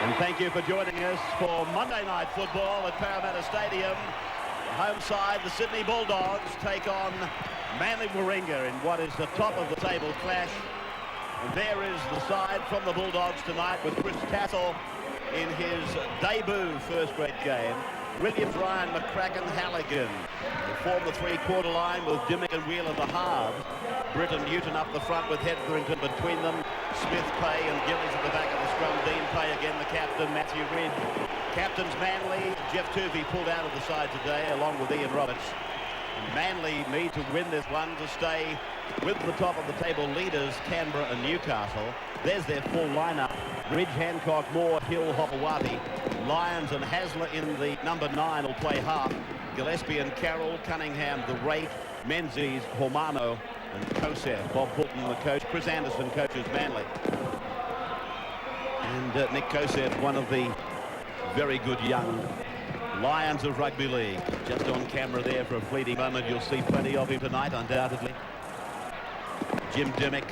And thank you for joining us for Monday Night Football at Parramatta Stadium. Home side, the Sydney Bulldogs take on Manly Warringah in what is the top of the table clash. And there is the side from the Bulldogs tonight with Chris Tassel in his debut first-grade game. Williams, Ryan, McCracken, Halligan. They form the three-quarter line with Dimmick and Wheel in the halves. Britt and Newton up the front with Hetherington between them. Smith, Pay and Gillies at the back of the scrum. Dean Pay again, the captain, Matthew Ridge. Captains Manly. Jeff Tuvey pulled out of the side today along with Ian Roberts. And Manly need to win this one to stay with the top of the table leaders, Canberra and Newcastle. There's their full lineup. Ridge, Hancock, Moore, Hill, Hopewadi. Lyons and Hasler in the number 9 will play half. Gillespie and Carroll, Cunningham, the rate, Menzies, Hormano and Kosef. Bob Fulton, the coach. Chris Anderson coaches Manly. And Nick Kosef, one of the very good young Lions of Rugby League. Just on camera there for a fleeting moment. You'll see plenty of him tonight, undoubtedly. Jim Dimmick,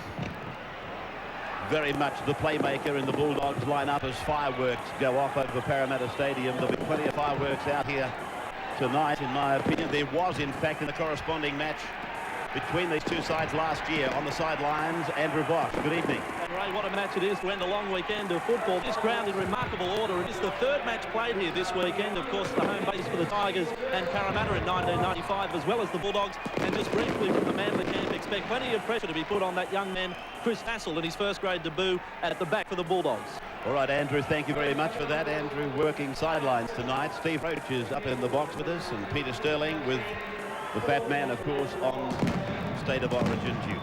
very much the playmaker in the Bulldogs lineup as fireworks go off over Parramatta Stadium. There'll be plenty of fireworks out here tonight, in my opinion. There was, in fact, in the corresponding match between these two sides last year on the sidelines. Andrew Bosch, good evening. And Ray, what a match it is to end a long weekend of football. This ground in remarkable order. It is the third match played here this weekend. Of course, the home base for the Tigers and Parramatta in 1995, as well as the Bulldogs. And just briefly from the Manly camp, expect plenty of pressure to be put on that young man, Chris Hassel, in his first-grade debut at the back for the Bulldogs. All right, Andrew, thank you very much for that. Andrew working sidelines tonight. Steve Roach is up in the box with us, and Peter Sterling with the fat man, of course, on State of Origin duty.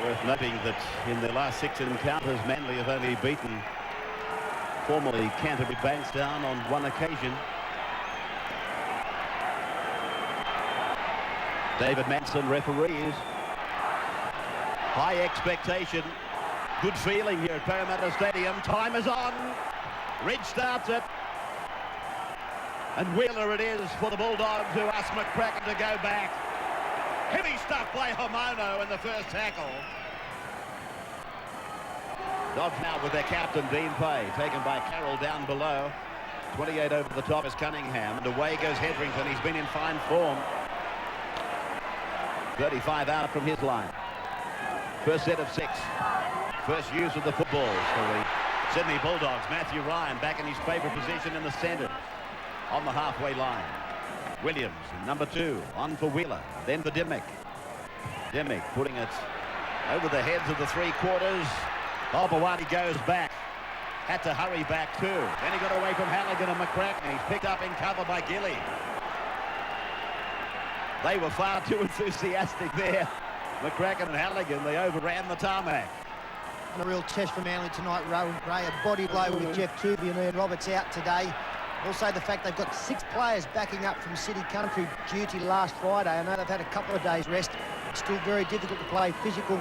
Worth noting that in their last 6 encounters, Manly have only beaten formerly Canterbury-Bankstown on one occasion. David Manson referees. High expectation. Good feeling here at Parramatta Stadium. Time is on. Ridge starts it. And Wheeler it is for the Bulldogs, who ask McCracken to go back. Heavy stuff by Hormano in the first tackle. Dogs now with their captain, Dean Pay, taken by Carroll down below. 28 over the top is Cunningham, and away goes Hetherington. He's been in fine form. 35 out from his line. First set of 6. First use of the footballs for the Sydney Bulldogs. Matthew Ryan back in his favourite position in the centre on the halfway line. Williams, number 2, on for Wheeler, then for Dimmick. Dimmick putting it over the heads of the three-quarters. Hopewadi goes back. Had to hurry back too. Then he got away from Halligan and McCracken. He's picked up in cover by Gilly. They were far too enthusiastic there. McCracken and Halligan, they overran the tarmac. And a real test for Manly tonight, Ray. A body blow with Jeff Tuvey and Ian Roberts out today. Also the fact they've got 6 players backing up from City Country duty last Friday. I know they've had a couple of days rest. It's still very difficult to play physical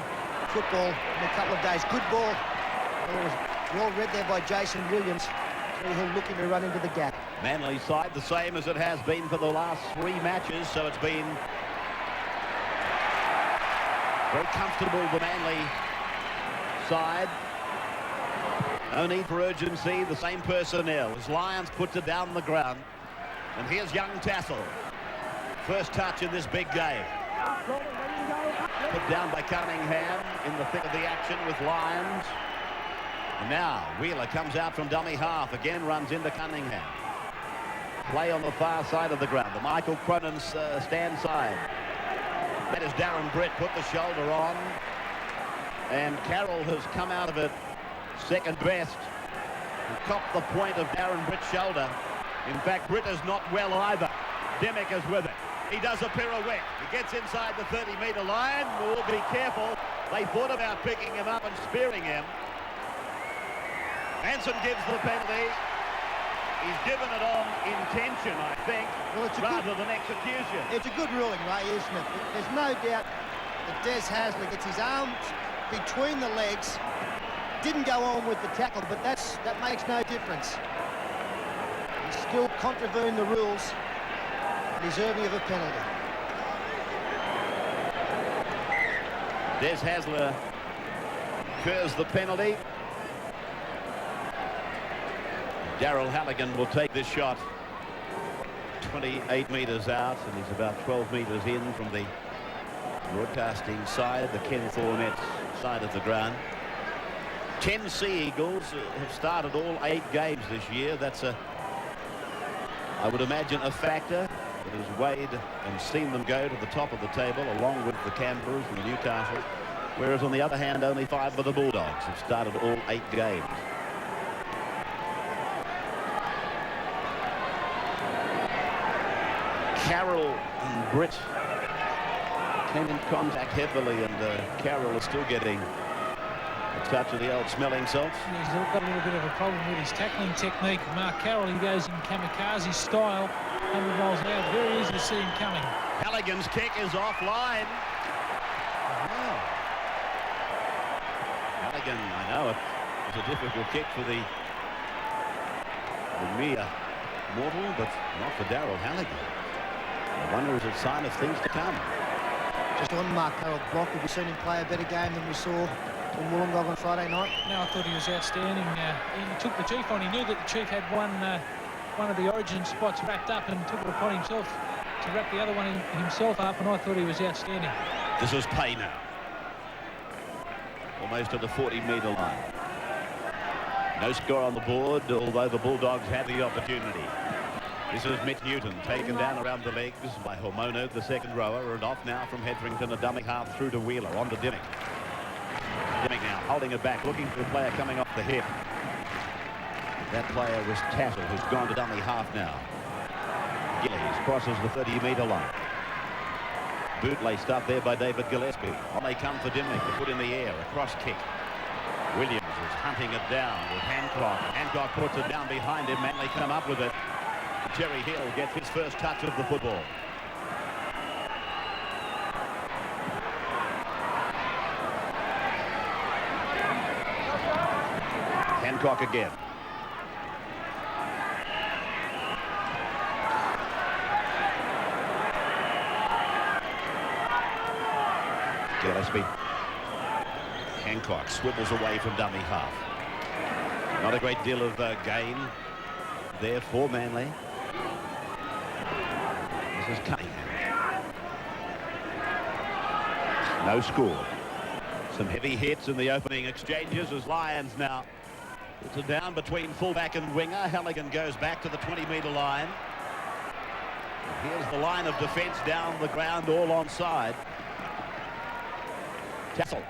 football in a couple of days. Good ball. It was well read there by Jason Williams. So he'll looking to run into the gap. Manly side the same as it has been for the last 3 matches. So it's been very comfortable, the Manly side. No need for urgency, the same personnel as Lyons puts it down the ground. And here's young Tassel. First touch in this big game. Put down by Cunningham in the thick of the action with Lyons. And now Wheeler comes out from dummy half, again runs into Cunningham. Play on the far side of the ground, the Michael Cronin stand side. That is Darren Britt, put the shoulder on. And Carroll has come out of it second best. He copped the point of Darren Britt's shoulder. In fact, Britt is not well either. Dimmick is with it. He does a pirouette. He gets inside the 30-metre line. We'll be careful. They thought about picking him up and spearing him. Manson gives the penalty. He's given it on intention, I think, rather than execution. It's a good ruling, Ray, isn't it? There's no doubt that Des Hasler gets his arms between the legs. Didn't go on with the tackle, but that makes no difference. He's still contravening the rules, deserving of a penalty. Des Hasler curves the penalty. Darryl Halligan will take this shot 28 metres out, and he's about 12 metres in from the broadcasting side, the Ken Thornett side of the ground. 10 Sea Eagles have started all 8 games this year. That's I would imagine, a factor that has weighed and seen them go to the top of the table, along with the Canberras and the Newcastle. Whereas on the other hand, only 5 of the Bulldogs have started all 8 games. Carroll and Britt came in contact heavily, and Carroll is still getting a touch of the old smelling salts. Yeah, he's got a little bit of a problem with his tackling technique. Mark Carroll, he goes in kamikaze style, 100 miles an hour. Very easy to see him coming. Halligan's kick is offline. Wow. Halligan, I know it was a difficult kick for the mere mortal, but not for Darryl Halligan. I wonder, is it a sign of things to come? Just on Mark Carroll block, have you seen him play a better game than we saw in Wollongong on Friday night? No, I thought he was outstanding. He took the Chief on. He knew that the Chief had one of the origin spots wrapped up, and took it upon himself to wrap the other one himself up, and I thought he was outstanding. This is Pay now. Almost at the 40-metre line. No score on the board, although the Bulldogs had the opportunity. This is Mitch Newton, taken down around the legs by Hormono, the second rower, and off now from Hetherington, a dummy half through to Wheeler, on to Dimmick. Dimmick now holding it back, looking for a player coming off the hip. That player was Tassel, who's gone to dummy half now. Gillies crosses the 30-metre line. Bootlace stuff there by David Gillespie. On they come for Dimmick to put in the air, a cross kick. Williams is hunting it down with Hancock. Hancock puts it down behind him. Manly come up with it. Jerry Hill gets his first touch of the football. Hancock again. Gillespie. Hancock swivels away from dummy half. Not a great deal of gain there for Manly. This is Cunningham. No score. Some heavy hits in the opening exchanges as Lions now. It's a down between fullback and winger. Halligan goes back to the 20-metre line. And here's the line of defence down the ground, all onside. Tassel.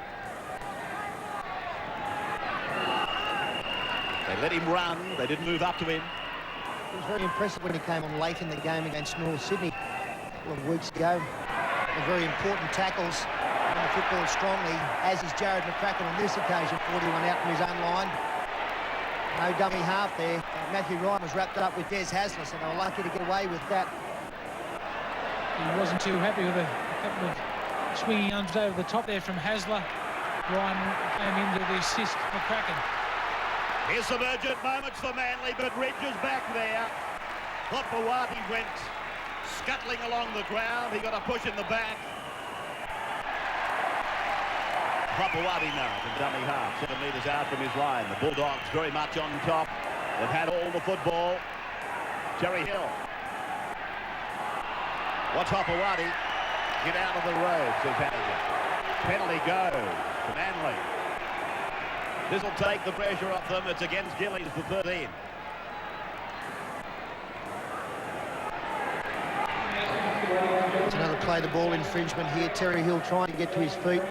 They let him run. They didn't move up to him. It was very impressive when he came on late in the game against North Sydney a couple of weeks ago. They're very important tackles on the football strongly, as is Jared McCracken on this occasion, 41 out from his own line. No dummy half there. Matthew Ryan was wrapped up with Des Hasler, so they were lucky to get away with that. He wasn't too happy with a couple of swinging arms over the top there from Hasler. Ryan came into the assist, McCracken. Here's some urgent moments for Manly, but Ridge is back there. Hopewadi went scuttling along the ground. He got a push in the back. Hopewadi now from dummy half, 7 metres out from his line. The Bulldogs very much on top. They've had all the football. Jerry Hill. Watch Hopewadi get out of the road, says Hannigan. Penalty goes to Manly. This will take the pressure off them. It's against Gillies for 13. It's another play the ball infringement here. Terry Hill trying to get to his feet.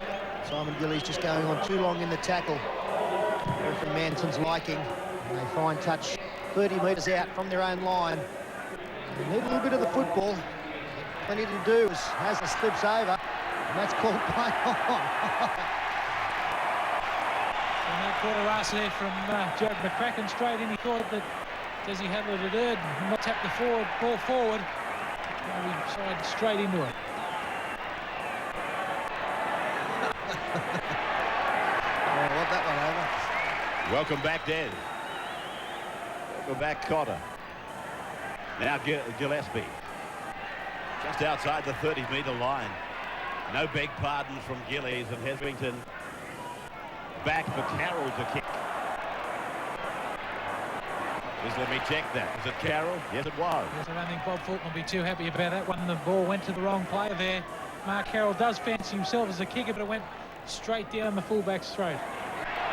Simon Gillies just going on too long in the tackle. Referee Manson's liking. And they fine touch 30 metres out from their own line. They need a little bit of the football. Plenty to do as Hasler slips over. And that's called play on. And that quarter ass there from Jared McCracken straight in. He thought that Desi Hadler had erred and not tapped the ball forward. And we side straight into it. I want that one over. Welcome back, Des. Welcome back, Cotter. Now Gillespie. Just outside the 30-metre line. No beg pardons from Gillies, and Hetherington back for Carroll to kick. Just let me check that. Was it Carroll? Yes, it was. Yes, I don't think Bob Fulton will be too happy about that one. The ball went to the wrong player there. Mark Carroll does fancy himself as a kicker, but it went straight down the fullback's throat.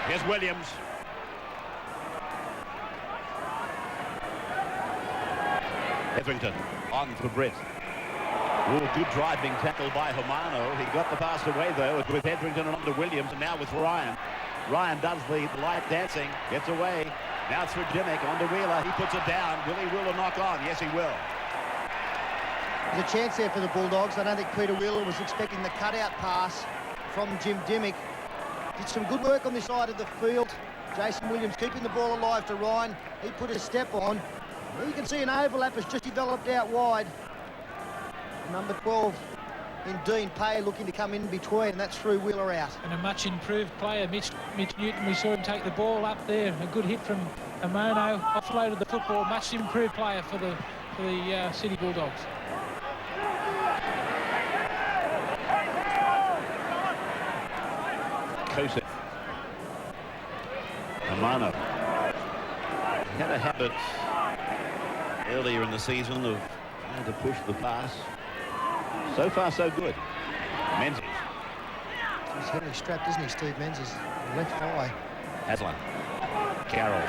Here's Williams. Hetherington on for Brett. Oh, good driving tackle by Hermano. He got the pass away, though, with Hetherington and on to Williams, and now with Ryan. Ryan does the light dancing, gets away. Now it's for Dimmick, on to Wheeler. He puts it down. Will he Wheeler knock on? Yes, he will. There's a chance there for the Bulldogs. I don't think Peter Wheeler was expecting the cutout pass from Jim Dimmick. Did some good work on this side of the field. Jason Williams keeping the ball alive to Ryan. He put a step on. You can see an overlap has just developed out wide. Number 12 in Dean Pay looking to come in between, and that's through Wheeler out. And a much improved player, Mitch Newton. We saw him take the ball up there. A good hit from Amono. Offloaded the football. Much improved player for the City Bulldogs. Kosef. Hermano. He had a habit earlier in the season of trying to push the pass. So far, so good. Menzies. He's heavily strapped, isn't he, Steve Menzies? Left thigh. Haslam. Carroll.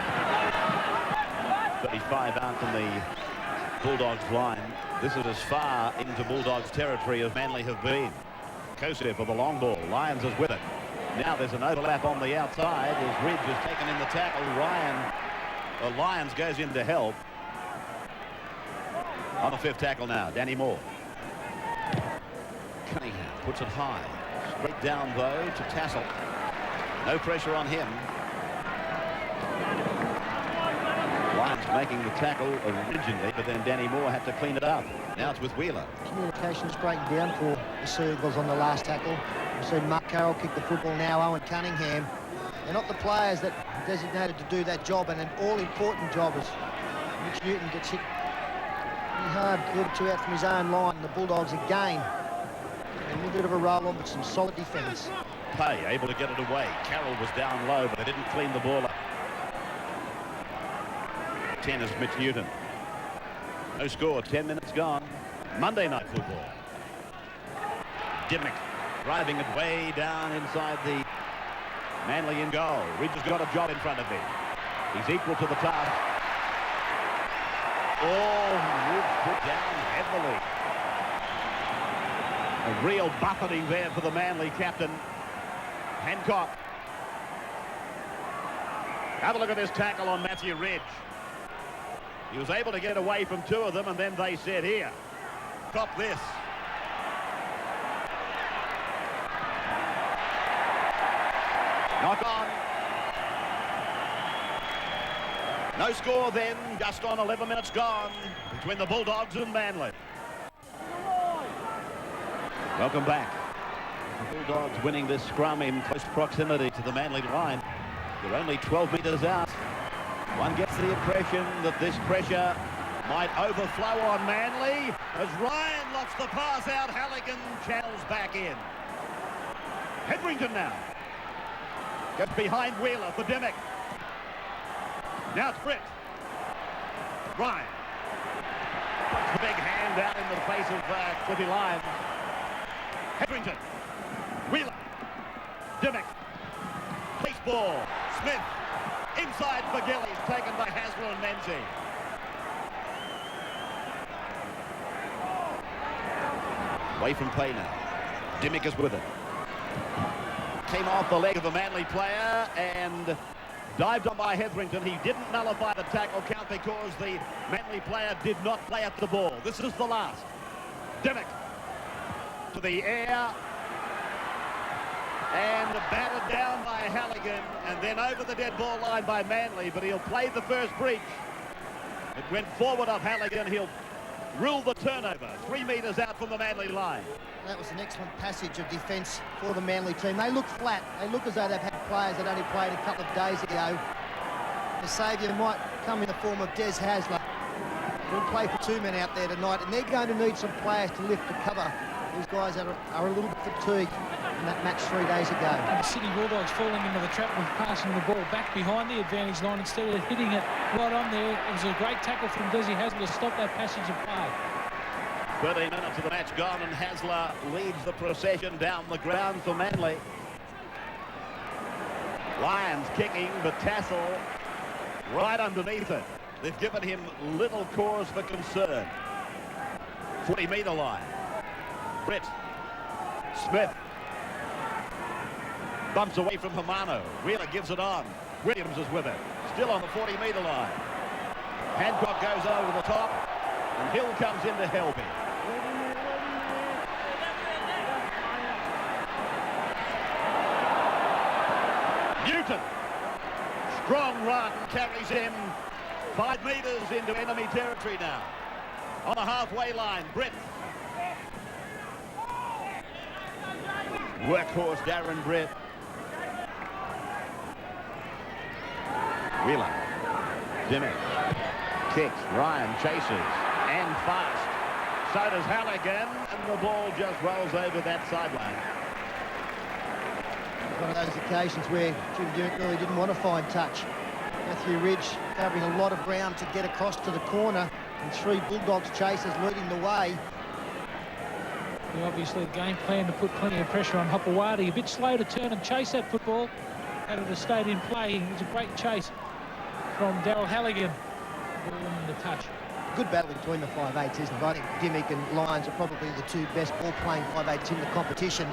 35 out from the Bulldogs line. This is as far into Bulldogs territory as Manly have been. Kosef for the long ball. Lyons is with it. Now there's an overlap on the outside as Ridge is taken in the tackle. Lyons goes in to help. On the fifth tackle now, Danny Moore. Cunningham puts it high. Straight down, though, to Tassel. No pressure on him. Lyons making the tackle originally, but then Danny Moore had to clean it up. Now it's with Wheeler. Communications breaking down for the Sea Eagles on the last tackle. We've seen Mark Carroll kick the football now, Owen Cunningham. They're not the players that are designated to do that job, and an all-important job as Mitch Newton gets hit pretty hard, a little too out from his own line. The Bulldogs again a little bit of a roll on, but some solid defence. Pay able to get it away. Carroll was down low, but they didn't clean the ball up. 10 is Mitch Newton. No score, 10 minutes gone. Monday Night Football. Dimmick driving it way down inside the Manly in goal. Ridge has got a job in front of him. He's equal to the task. Oh, Ridge put down heavily. A real buffeting there for the Manly captain, Hancock. Have a look at this tackle on Matthew Ridge. He was able to get away from two of them, and then they said, here, stop this. Knock on. No score then, just on 11 minutes gone between the Bulldogs and Manly. Welcome back. The Bulldogs winning this scrum in close proximity to the Manly line. They're only 12 metres out. One gets the impression that this pressure might overflow on Manly as Ryan locks the pass out. Halligan channels back in. Hetherington now. Gets behind Wheeler for Dimmick. Now it's Britt. Ryan. Puts the big hand out into the face of Cliffy Lyons. Hetherington. Wheeler. Dimmick. Place ball. Smith. Inside for Gillies. Taken by Hasler and Menzies. Away from play now. Dimmick is with it. Came off the leg of a Manly player and dived on by Hetherington. He didn't nullify the tackle count because the Manly player did not play at the ball. This is the last. Dimmick to the air and battered down by Halligan and then over the dead ball line by Manly, but he'll play the first breach. It went forward of Halligan. He'll rule the turnover 3 metres out from the Manly line. That was an excellent passage of defence for the Manly team. They look flat. They look as though they've had players that only played a couple of days ago. The saviour might come in the form of Des Hasler. He'll play for 2 men out there tonight, and they're going to need some players to lift the cover. These guys are a little bit fatigued. in that match 3 days ago. And the Sydney Bulldogs falling into the trap of passing the ball back behind the advantage line instead of hitting it right on there. It was a great tackle from Desi Hasler to stop that passage of play. 13 minutes of the match gone, and Hasler leads the procession down the ground for Manly. Lions kicking, but Tassel right underneath it. They've given him little cause for concern. 40-metre line. Britt. Smith. Bumps away from Hermano. Wheeler gives it on. Williams is with it. Still on the 40-metre line. Hancock goes over the top, and Hill comes into Helby. Newton. Strong run, carries him 5 metres into enemy territory now. On the halfway line, Britt. Workhorse Darren Britt. Wheeler. Dimmick. Kicks. Ryan chases. And fast. So does Halligan. And the ball just rolls over that sideline. One of those occasions where Jim Dimmick really didn't want to find touch. Matthew Ridge covering a lot of ground to get across to the corner, and 3 Bulldogs chasers leading the way. Yeah, obviously the game plan to put plenty of pressure on Hopewadi. A bit slow to turn and chase that football. Had it have stayed in play. It was a great chase from Daryl Halligan. Ball in the touch. Good battle between the 5'8", isn't it? I think Dimmick and Lyons are probably the 2 best ball-playing 5'8" in the competition.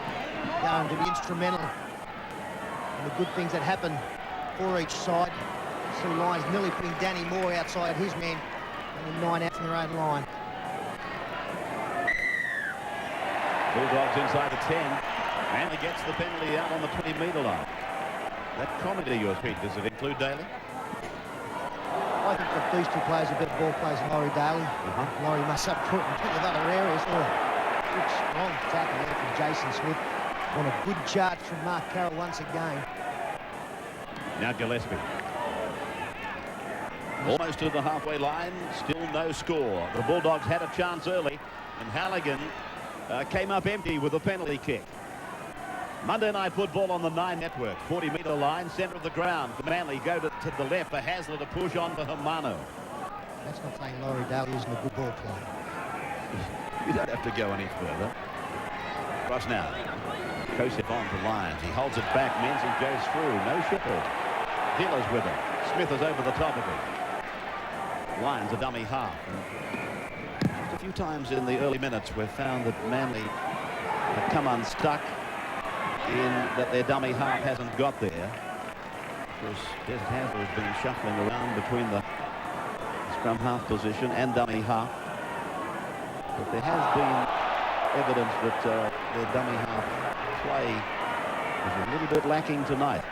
Going to be instrumental in the good things that happen for each side. See Lyons nearly putting Danny Moore outside his man, and 9 out from their own line. Bulldogs inside the 10. Manly gets the penalty out on the 20-metre line. That comment of yours, Pete, does it include Daly? I think that these 2 players are better ball players than Laurie Daly. Laurie must up foot in plenty of other areas. Oh, good strong tackle there from Jason Smith. On a good charge from Mark Carroll once again. Now Gillespie. Almost to the halfway line, still no score. The Bulldogs had a chance early, and Halligan came up empty with a penalty kick. Monday Night Football on the 9 network. 40-metre line, centre of the ground. For Manly, go to the left for Hasler to push on for Hermano. That's not saying Laurie Daly isn't a good ball player. You don't have to go any further. Cross now. Kosef on to Lyons. He holds it back. Menzies goes through. No Shepherd. Hiller's with him. Smith is over the top of him. Lyons a dummy half. And just a few times in the early minutes we've found that Manly have come unstuck in that their dummy half hasn't got there. Because Des Hasler has been shuffling around between the scrum half position and dummy half. But there has been evidence that their dummy half play is a little bit lacking tonight.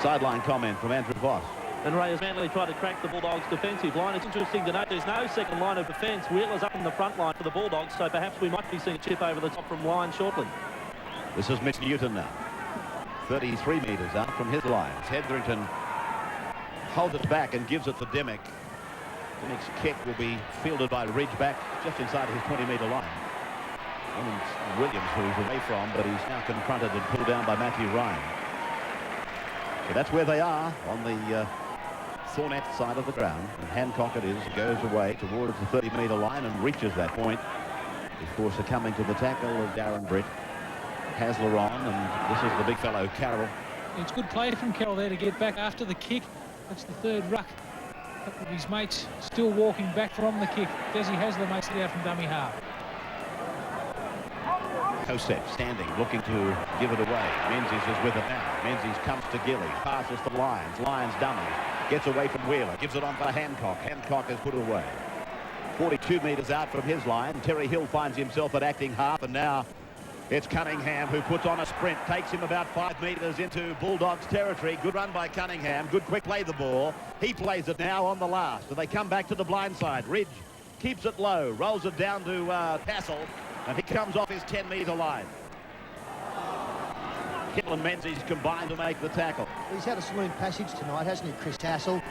Sideline comment from Andrew Voss. And Ray has Manly tried to crack the Bulldogs' defensive line. It's interesting to note there's no second line of defence. Wheeler's up in the front line for the Bulldogs, so perhaps we might be seeing a chip over the top from Lyons shortly. This is Mitch Newton now. 33 metres out from his lines. Hetherington holds it back and gives it to Dimmick. Dimmick's kick will be fielded by Ridge back just inside his 20-metre line. And Williams, who he's away from, but he's now confronted and pulled down by Matthew Ryan. So that's where they are on the Thornette side of the ground. And Hancock it is, goes away towards the 30-metre line and reaches that point before succumbing to the tackle of Darren Britt. Hasler on, and this is the big fellow, Carroll. It's good play from Carroll there to get back after the kick. That's the 3rd ruck. A couple of his mates still walking back from the kick. Desi Hasler makes it out from dummy half. Kosef standing, looking to give it away. Menzies is with it now. Menzies comes to Gillies, passes to Lyons. Lyons dummies, gets away from Wheeler, gives it on for Hancock. Hancock is put away. 42 metres out from his line. Terry Hill finds himself at acting half, and now it's Cunningham who puts on a sprint, takes him about 5 metres into Bulldogs territory. Good run by Cunningham, good quick play the ball. He plays it now on the last, and they come back to the blind side. Ridge keeps it low, rolls it down to Tassel, and he comes off his 10-metre line. Kittle and Menzies combine to make the tackle. He's had a saloon passage tonight, hasn't he, Chris Tassel?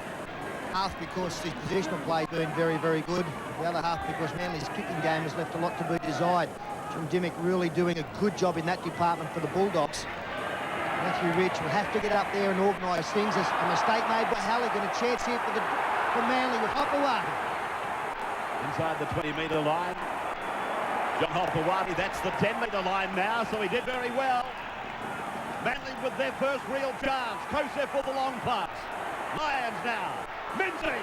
Half because his positional play been very, very good. The other half because Manly's kicking game has left a lot to be desired. from Dimmick really doing a good job in that department for the Bulldogs. Matthew Rich will have to get up there and organise things. There's a mistake made by Halligan. A chance here for Manly with Hopewadi. Inside the 20-metre line. John Hopewadi, that's the 10-metre line now, so he did very well. Manly with their first real chance. Kosef for the long pass. Lions now. Menzie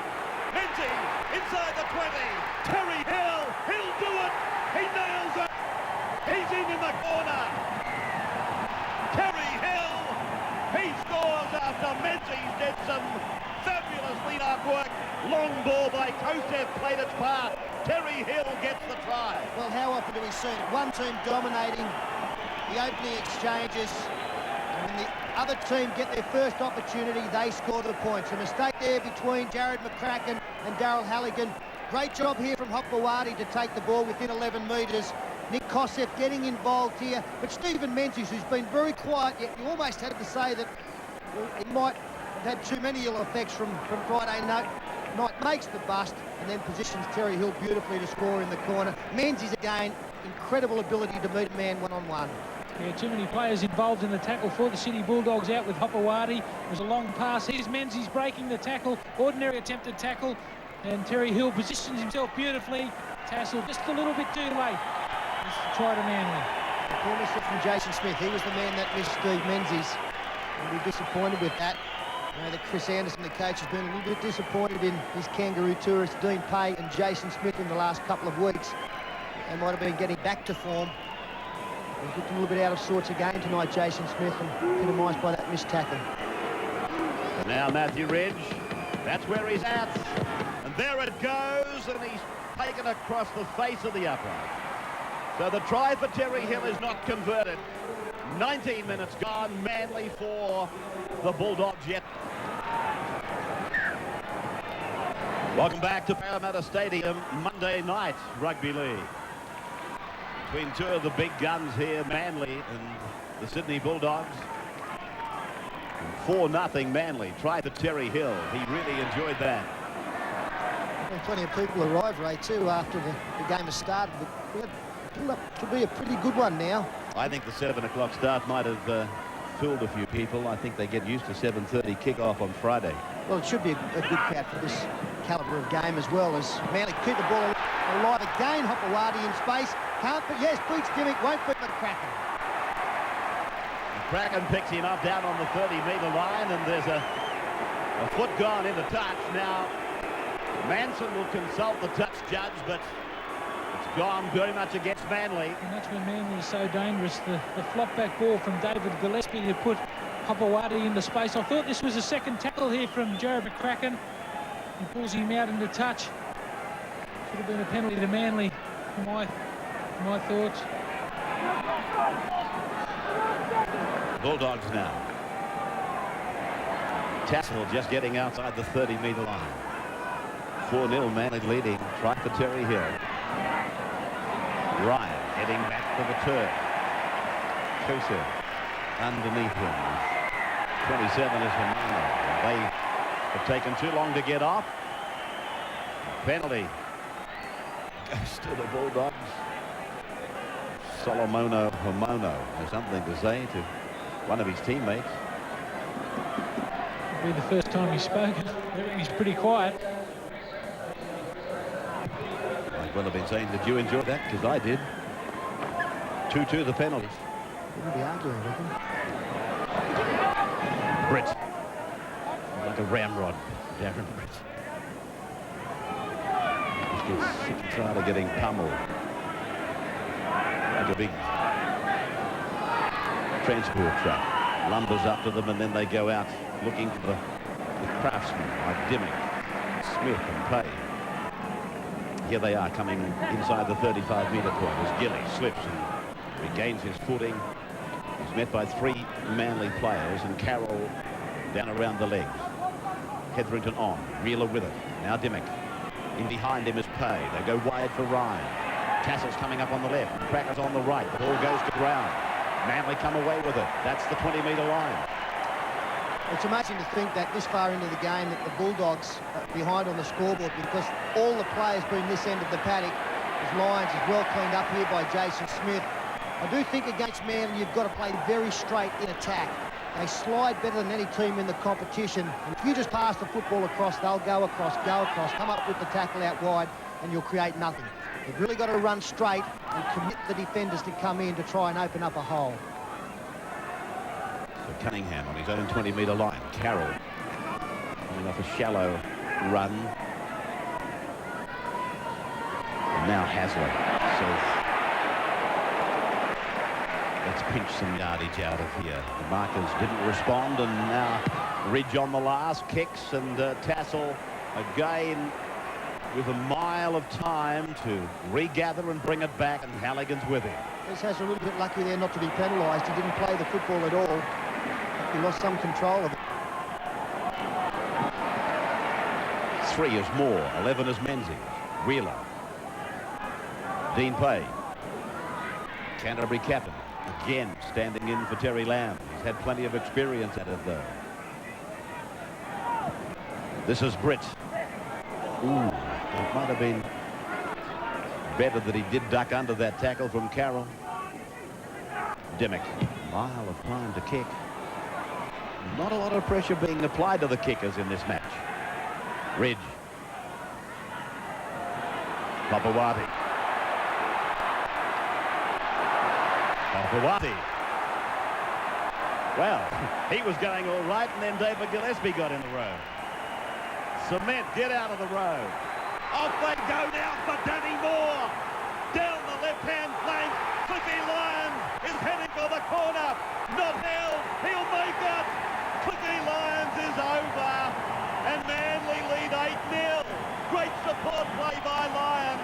inside the 20. Terry Hill, he'll do it. He nails it. He's in the corner. Terry Hill, he scores after Menzie's did some fabulous lead-up work. Long ball by Kosef played its part. Terry Hill gets the try. Well, how often do we see it? One team dominating the opening exchanges, and when the other team get their first opportunity, they score the points. A mistake there between Jared McCracken and Daryl Halligan. Great job here from Hopewadi to take the ball within 11 metres. Nick Kosef getting involved here, but Stephen Menzies, who's been very quiet, yet you almost had to say that it might have had too many ill effects from Friday night, makes the bust and then positions Terry Hill beautifully to score in the corner. Menzies again, incredible ability to meet a man one-on-one. Yeah, too many players involved in the tackle for the Sydney Bulldogs out with Hopewadi. There's a long pass. Here's Menzies breaking the tackle. Ordinary attempted tackle. And Terry Hill positions himself beautifully. Tassel just a little bit too late. It's a try to Manly. The corner shot from Jason Smith. He was the man that missed Steve Menzies. He'll be disappointed with that. You know that Chris Anderson, the coach, has been a little bit disappointed in his kangaroo tourists, Dean Pay and Jason Smith in the last couple of weeks. They might have been getting back to form. He's looked a little bit out of sorts again tonight, Jason Smith, and epitomised by that missed tackle. Now Matthew Ridge, that's where he's at. And there it goes, and he's taken across the face of the upright. So the try for Terry Hill is not converted. 19 minutes gone, Manly for the Bulldogs yet. Welcome back to Parramatta Stadium, Monday night rugby league. Between two of the big guns here, Manly and the Sydney Bulldogs. 4-0 Manly. Try for Terry Hill. He really enjoyed that. And plenty of people arrived, Ray, too, after the game has started. But it up to be a pretty good one now. I think the 7 o'clock start might have fooled a few people. I think they get used to 7:30 kickoff on Friday. Well, it should be a good crowd for this calibre of game as well, as Manly keep the ball alive again. Hopewadi in space. Can't, but yes, beats Dimmick, won't beat McCracken. McCracken picks him up down on the 30-metre line, and there's a foot gone into touch. Now, Manson will consult the touch judge, but it's gone very much against Manly. And that's when Manly is so dangerous. The flop back ball from David Gillespie to put Hopewadi into space. I thought this was a second tackle here from Jared McCracken. He pulls him out into touch. Should have been a penalty to Manly, for my thoughts. Bulldogs now. Tassel just getting outside the 30-metre line. 4-0 Manly leading. Try for Terry Hill. Ryan heading back for the turn. Kosef underneath him. 27 is Hamano. They have taken too long to get off. Penalty goes to the Bulldogs. Solomono Hamano has something to say to one of his teammates. It'll be the first time he's spoken. He's pretty quiet. Might well have been saying, did you enjoy that? Because I did. 2-2 the penalties. Wouldn't be arguing with him. Britt. Like a ramrod. Darren Britt. Just gets sick and tired of getting pummeled. Like a big transport truck. Lumbers up to them, and then they go out looking for the craftsmen like Dimmick, Smith and Pay. Here they are coming inside the 35-metre point as Gilly slips and regains his footing. He's met by 3 Manly players, and Carroll down around the legs. Hetherington on, Wheeler with it. Now Dimmick. In behind him is Pay. They go wide for Ryan. Tassel's coming up on the left. Cracker's on the right. The ball goes to ground. Manly come away with it. That's the 20-metre line. It's amazing to think that this far into the game that the Bulldogs are behind on the scoreboard, because all the players being this end of the paddock His Lions is well cleaned up here by Jason Smith. I do think against Manly you've got to play very straight in attack. They slide better than any team in the competition. And if you just pass the football across, they'll go across, come up with the tackle out wide, and you'll create nothing. You've really got to run straight and commit the defenders to come in to try and open up a hole. So Cunningham on his own 20-metre line. Carroll coming off a shallow run. And now Hasler. So let's pinch some yardage out of here. The markers didn't respond, and now Ridge on the last. Kicks and Tassel again with a mile of time to regather and bring it back, and Halligan's with him. This has a little bit lucky there not to be penalised. He didn't play the football at all. He lost some control of it. 3 is Moore, 11 is Menzies. Wheeler. Dean Pay. Canterbury captain, again standing in for Terry Lamb. He's had plenty of experience at it, though. This is Britt. Ooh, it might have been better that he did duck under that tackle from Carroll. Dimmock, mile of time to kick. Not a lot of pressure being applied to the kickers in this match. Ridge. Papawati. Papawati. Well, he was going all right, and then David Gillespie got in the road. Cement, get out of the road. Off they go now for Danny Moore. Down the left-hand flank. Cliffy Lyons is heading for the corner. Not held. He'll make it. Cliffy Lyons is over. And Manly lead 8-0. Great support play by Lyons.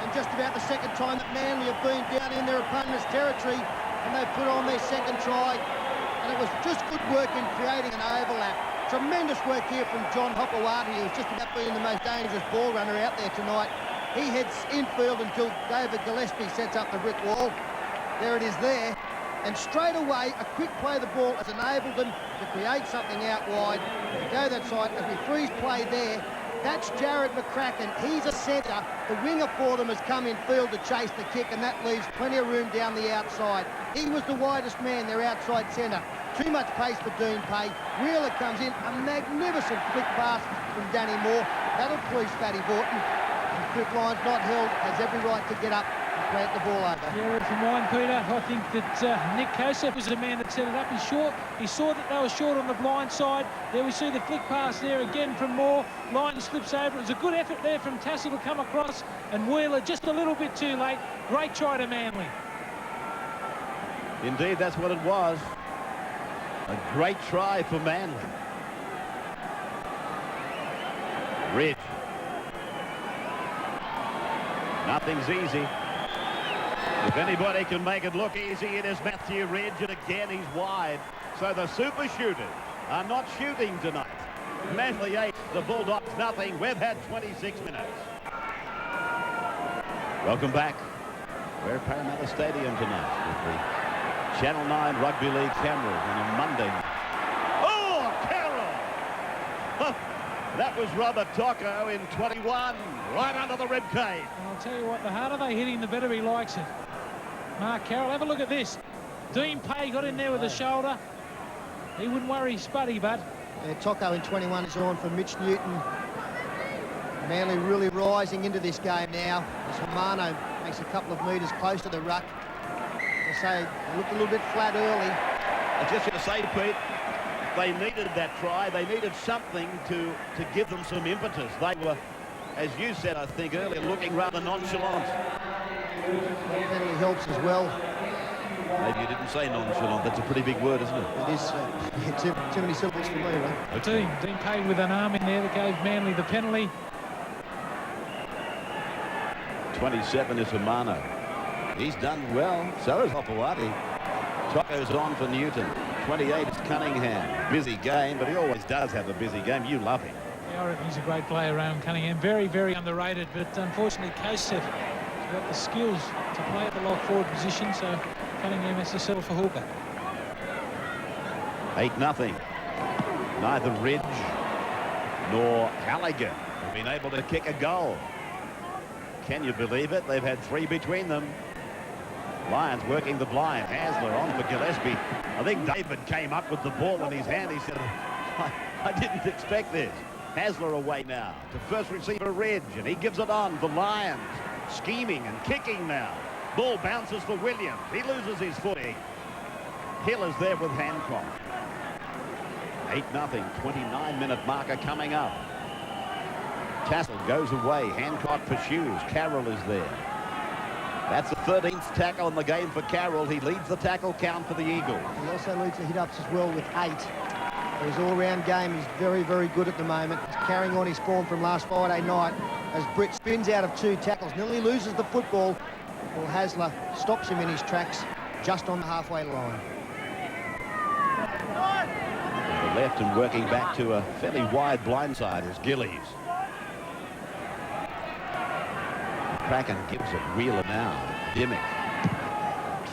And just about the second time that Manly have been down in their opponent's territory, and they've put on their second try. And it was just good work in creating an overlap. Tremendous work here from John Hopewadi, who's just about being the most dangerous ball runner out there tonight. He heads infield until David Gillespie sets up the brick wall. There it is there. And straight away, a quick play of the ball has enabled them to create something out wide. To go that side, as we freeze play there, that's Jared McCracken. He's a centre. The winger for them has come in field to chase the kick, and that leaves plenty of room down the outside. He was the widest man, their outside centre. Too much pace for Dean Pay. Wheeler comes in, a magnificent flick pass from Danny Moore. That'll please Fatty Borton. And Cliff Lyons, not held, has every right to get up and plant the ball over. Yeah, from mine, Peter, I think that Nick Kosef was the man that set it up. He saw that they were short on the blind side. There we see the flick pass there again from Moore. Lyons slips over. It was a good effort there from Tassel to come across, and Wheeler just a little bit too late. Great try to Manly. Indeed, that's what it was. A great try for Manly. Ridge. Nothing's easy. If anybody can make it look easy, it is Matthew Ridge, and again he's wide. So the super shooters are not shooting tonight. Manly 8, the Bulldogs nothing. We've had 26 minutes. Welcome back. We're at Parramatta Stadium tonight with the Channel 9 Rugby League cameras on a Monday night. Oh, Carroll! That was Robert Tocco in 21, right under the ribcage. I'll tell you what, the harder they hit him, the better he likes it. Mark Carroll, have a look at this. Dean Pay got in there with the shoulder. He wouldn't worry Spuddy, bud. Yeah, Tocco in 21 is on for Mitch Newton. Manly really rising into this game now as Hermano makes a couple of metres close to the ruck. I say, they looked a little bit flat early. I was just going to say, Pete, they needed that try. They needed something to give them some impetus. They were, as you said, I think, earlier, looking rather nonchalant. Penalty helps as well. Maybe you didn't say nonchalant. That's a pretty big word, isn't it? It is too many syllables for me, right? Dean Pay with an arm in there that gave Manly the penalty. 27 is Hermano. He's done well. So is Hopewadi. Tocco's on for Newton. 28 is Cunningham. Busy game, but he always does have a busy game. You love him. Yeah, I reckon he's a great player around Cunningham. Very, very underrated, but unfortunately Kosef has got the skills to play at the lock forward position, so Cunningham has to settle for hooker. 8-0. Neither Ridge nor Halligan have been able to kick a goal. Can you believe it? They've had 3 between them. Lions working the blind. Hasler on for Gillespie. I think David came up with the ball in his hand. He said, I didn't expect this. Hasler away now to first receiver Ridge, and he gives it on. The Lions scheming and kicking now. Ball bounces for Williams. He loses his footing. Hill is there with Hancock. 8-0, 29-minute marker coming up. Tassel goes away. Hancock pursues. Carroll is there. That's the 13th tackle in the game for Carroll. He leads the tackle count for the Eagles. He also leads the hit-ups as well with 8. His all-round game is very, very good at the moment. He's carrying on his form from last Friday night as Britt spins out of 2 tackles. Nearly loses the football. Well, Hasler stops him in his tracks just on the halfway line. The left and working back to a fairly wide blindside is Gillies. Kraken gives it. Wheeler now. Dimmick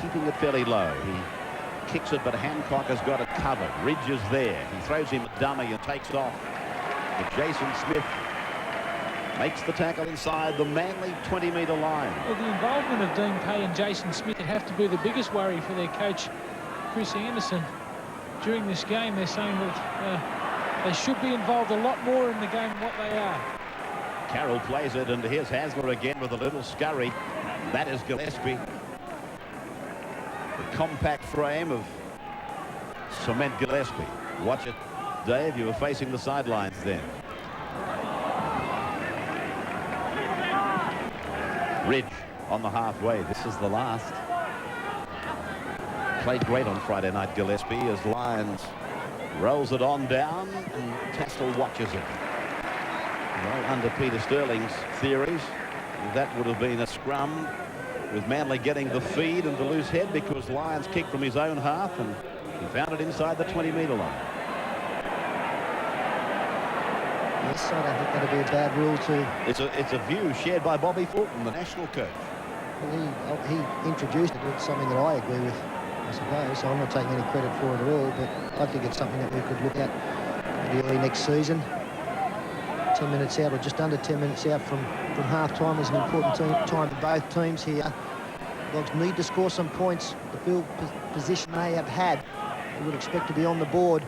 keeping it fairly low. He kicks it, but Hancock has got it covered. Ridge is there. He throws him a dummy and takes off. But Jason Smith makes the tackle inside the Manly 20-metre line. Well, the involvement of Dean Pay and Jason Smith would have to be the biggest worry for their coach, Chris Anderson. During this game, they're saying that they should be involved a lot more in the game than what they are. Carroll plays it, and here's Hasler again with a little scurry. That is Gillespie. The compact frame of Cement Gillespie. Watch it, Dave. You were facing the sidelines then. Ridge on the halfway. This is the last. Played great on Friday night, Gillespie, as Lyons rolls it on down, and Tassel watches it. Well, under Peter Sterling's theories, that would have been a scrum with Manly getting the feed and the loose head because Lyons kicked from his own half, and he found it inside the 20-metre line. Yes, I don't think that'd be a bad rule too. It's a view shared by Bobby Fulton, the national coach. Well, he introduced it. It's something that I agree with, I suppose. So I'm not taking any credit for it at all, but I think it's something that we could look at maybe early next season. 10 minutes out, or just under 10 minutes out from half-time is an important time for both teams here. Dogs need to score some points. The field position they have had, you would expect to be on the board.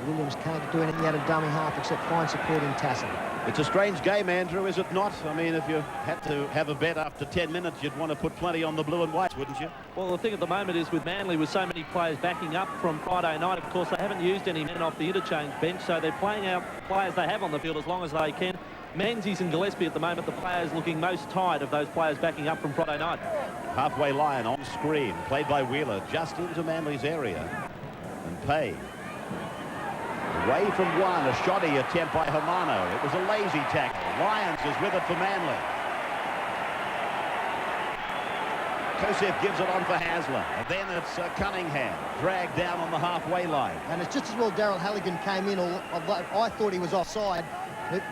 Williams can't do anything out of dummy half except find support in Tassel. It's a strange game, Andrew, is it not? I mean, if you had to have a bet after 10 minutes, you'd want to put plenty on the blue and whites, wouldn't you? Well, the thing at the moment is with Manly, with so many players backing up from Friday night, of course, they haven't used any men off the interchange bench, so they're playing out players they have on the field as long as they can. Menzies and Gillespie at the moment, the players looking most tired of those players backing up from Friday night. Halfway line on screen, played by Wheeler, just into Manly's area. And Pay. Away from one, a shoddy attempt by Hermano. It was a lazy tackle. Lyons is with it for Manly. Kosef gives it on for Hasler. And then it's Cunningham, dragged down on the halfway line. And it's just as well Daryl Halligan came in, although I thought he was offside.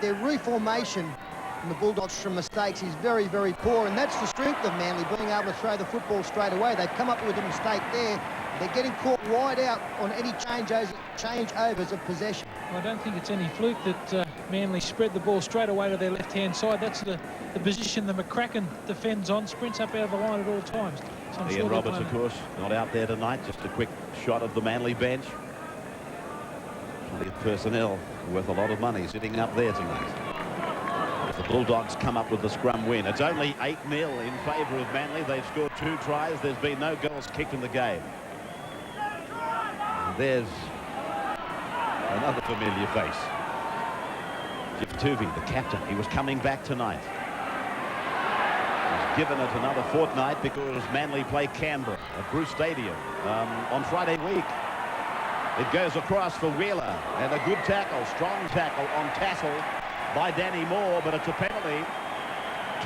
Their reformation from the Bulldogs from mistakes is very, very poor, and that's the strength of Manly, being able to throw the football straight away. They've come up with a mistake there. They're getting caught wide out on any changeovers of possession. I don't think it's any fluke that Manly spread the ball straight away to their left-hand side. That's the position the McCracken defends on, sprints up out of the line at all times. So Ian Roberts, of course, not out there tonight. Just a quick shot of the Manly bench. Plenty of personnel worth a lot of money sitting up there tonight. If the Bulldogs come up with the scrum win, it's only 8-0 in favour of Manly. They've scored 2 tries. There's been no goals kicked in the game. There's another familiar face. Jeff Tuvey, the captain. He was coming back tonight. He's given it another fortnight because Manly play Canberra at Bruce Stadium on Friday week. It goes across for Wheeler, and a good tackle, strong tackle on Tassel by Danny Moore, but it's a penalty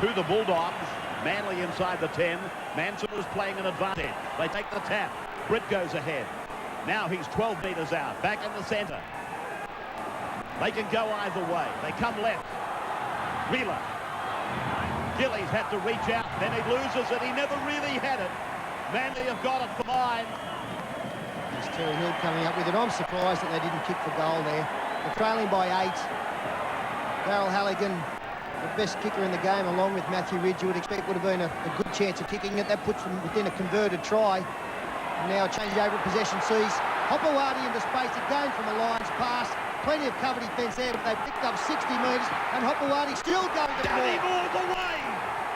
to the Bulldogs. Manly inside the 10. Manson was playing an advantage. They take the tap. Britt goes ahead. Now he's 12 metres out, back in the centre. They can go either way. They come left. Wheeler. Gillies had to reach out, then he loses it. He never really had it. Manly have got it for mine. It's Terry Hill coming up with it. I'm surprised that they didn't kick for goal there. They're trailing by 8. Daryl Halligan the best kicker in the game, along with Matthew Ridge, you would expect would have been a good chance of kicking it. That puts them within a converted try. And now a change over possession sees Hopewadi into space again from a Lions pass. Plenty of cover defence there, but they picked up 60 metres, and Hopewadi still going to Danny Moore's away,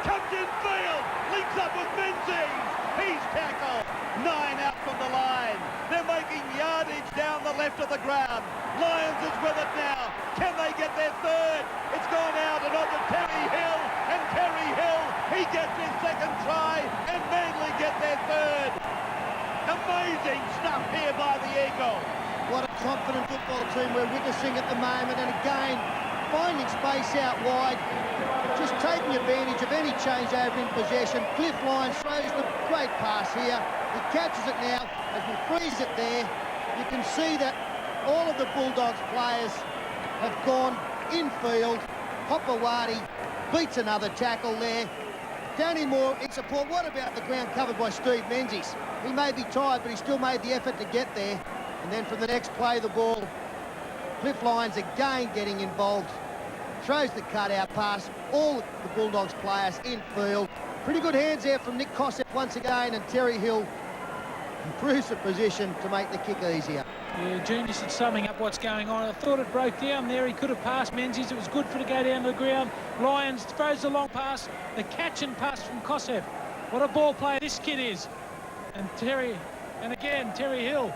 comes in field, links up with Menzies. He's tackled. 9 out from the line. They're making yardage down the left of the ground. Lions is with it now. Can they get their third? It's gone out and on to Terry Hill, and Terry Hill, he gets his second try, and Manly get their third. Amazing stuff here by the Eagles. What a confident football team we're witnessing at the moment, and again, finding space out wide, just taking advantage of any changeover in possession. Cliff Lyons throws the great pass here. He catches it now as we freeze it there. You can see that all of the Bulldogs players have gone infield. Hopewadi beats another tackle there. Danny Moore in support. What about the ground covered by Steve Menzies? He may be tired, but he still made the effort to get there. And then from the next play, the ball, Cliff Lyons again getting involved. Throws the cut-out pass. All the Bulldogs players in field. Pretty good hands there from Nick Cossett once again, and Terry Hill improves the position to make the kick easier. Yeah, Junius is summing up what's going on. I thought it broke down there. He could have passed Menzies. It was good for to go down to the ground. Lyons throws the long pass. The catch and pass from Kosev. What a ball player this kid is. And again, Terry Hill.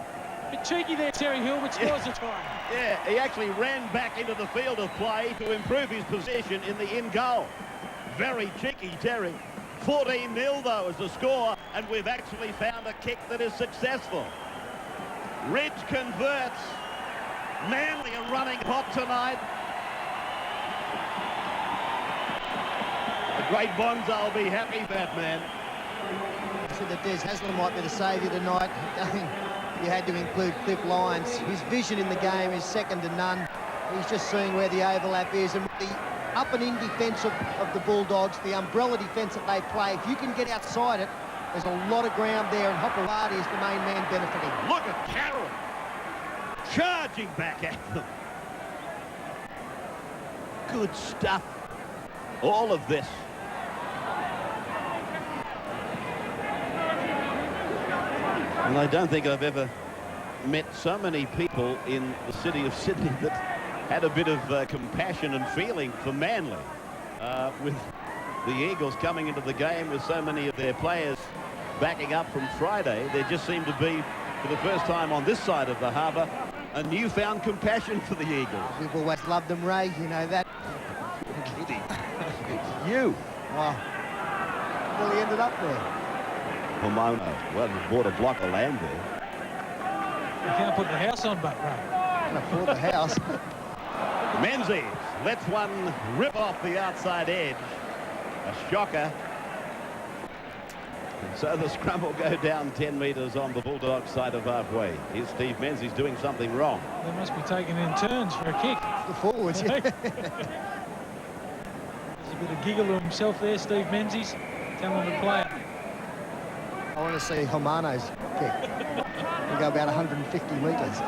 A bit cheeky there, Terry Hill, which scores a try. Yeah, he actually ran back into the field of play to improve his position in the in goal. Very cheeky, Terry. 14-0 though is the score, and we've actually found a kick that is successful. Ridge converts. Manly are running hot tonight. The great Bonzo will be happy for that man. I said that Des Haslam might be the saviour tonight. You had to include Cliff Lyons. His vision in the game is second to none. He's just seeing where the overlap is, and with the up and in defence of the Bulldogs, the umbrella defence that they play, if you can get outside it, there's a lot of ground there, and Hopewadi is the main man benefiting. Look at Carroll charging back at them. Good stuff. All of this. And I don't think I've ever met so many people in the city of Sydney that had a bit of compassion and feeling for Manly. With the Eagles coming into the game with so many of their players backing up from Friday, there just seemed to be, for the first time on this side of the harbour, a newfound compassion for the Eagles. We've always loved them, Ray, you know that. Kidding. It's you. Wow. Well, he ended up there. Pomona. Well, he bought a block of land there. You can't put the house on, but Ray. Can't afford the house. Menzies lets one rip off the outside edge. A shocker. And so the scrum will go down 10 metres on the Bulldogs side of halfway. Here's Steve Menzies doing something wrong. They must be taking in turns for a kick. The forwards, yeah. There's a bit of giggle to himself there, Steve Menzies, telling the player. I want to see Homano's kick. We'll go about 150 metres.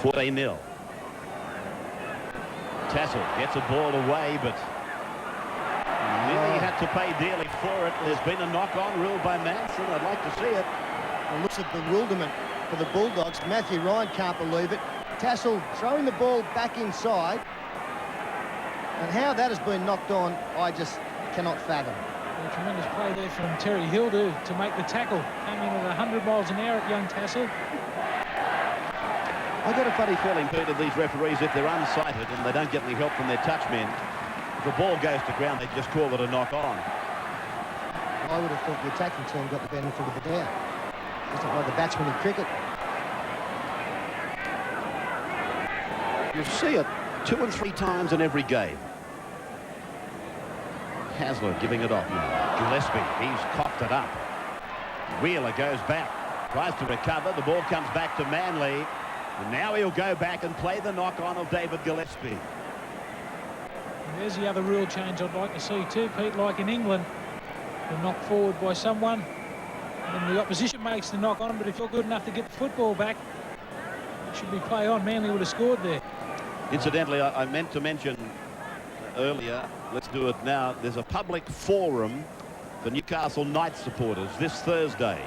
14-0. Tassel gets a ball away, but really had to pay dearly for it. There's been a knock-on ruled by Manson. I'd like to see it. It looks at bewilderment for the Bulldogs. Matthew Ryan can't believe it. Tassel throwing the ball back inside. And how that has been knocked on, I just cannot fathom. A tremendous play there from Terry Hill to make the tackle. Came in at 100 miles an hour at young Tassel. I get a funny feeling, Peter, these referees, if they're unsighted and they don't get any help from their touch men, if the ball goes to ground, they just call it a knock-on. I would have thought the attacking team got the benefit of the doubt. Just like the batsman in cricket. You see it 2 and 3 times in every game. Hasler giving it off now. Gillespie, he's cocked it up. Wheeler goes back, tries to recover. The ball comes back to Manly. And now he'll go back and play the knock-on of David Gillespie. And there's the other rule change I'd like to see too, Pete, like in England. They're knocked forward by someone, and the opposition makes the knock on, but if you're good enough to get the football back, it should be play on. Manly would have scored there. Incidentally, I meant to mention earlier, let's do it now, there's a public forum for Newcastle Knights supporters this Thursday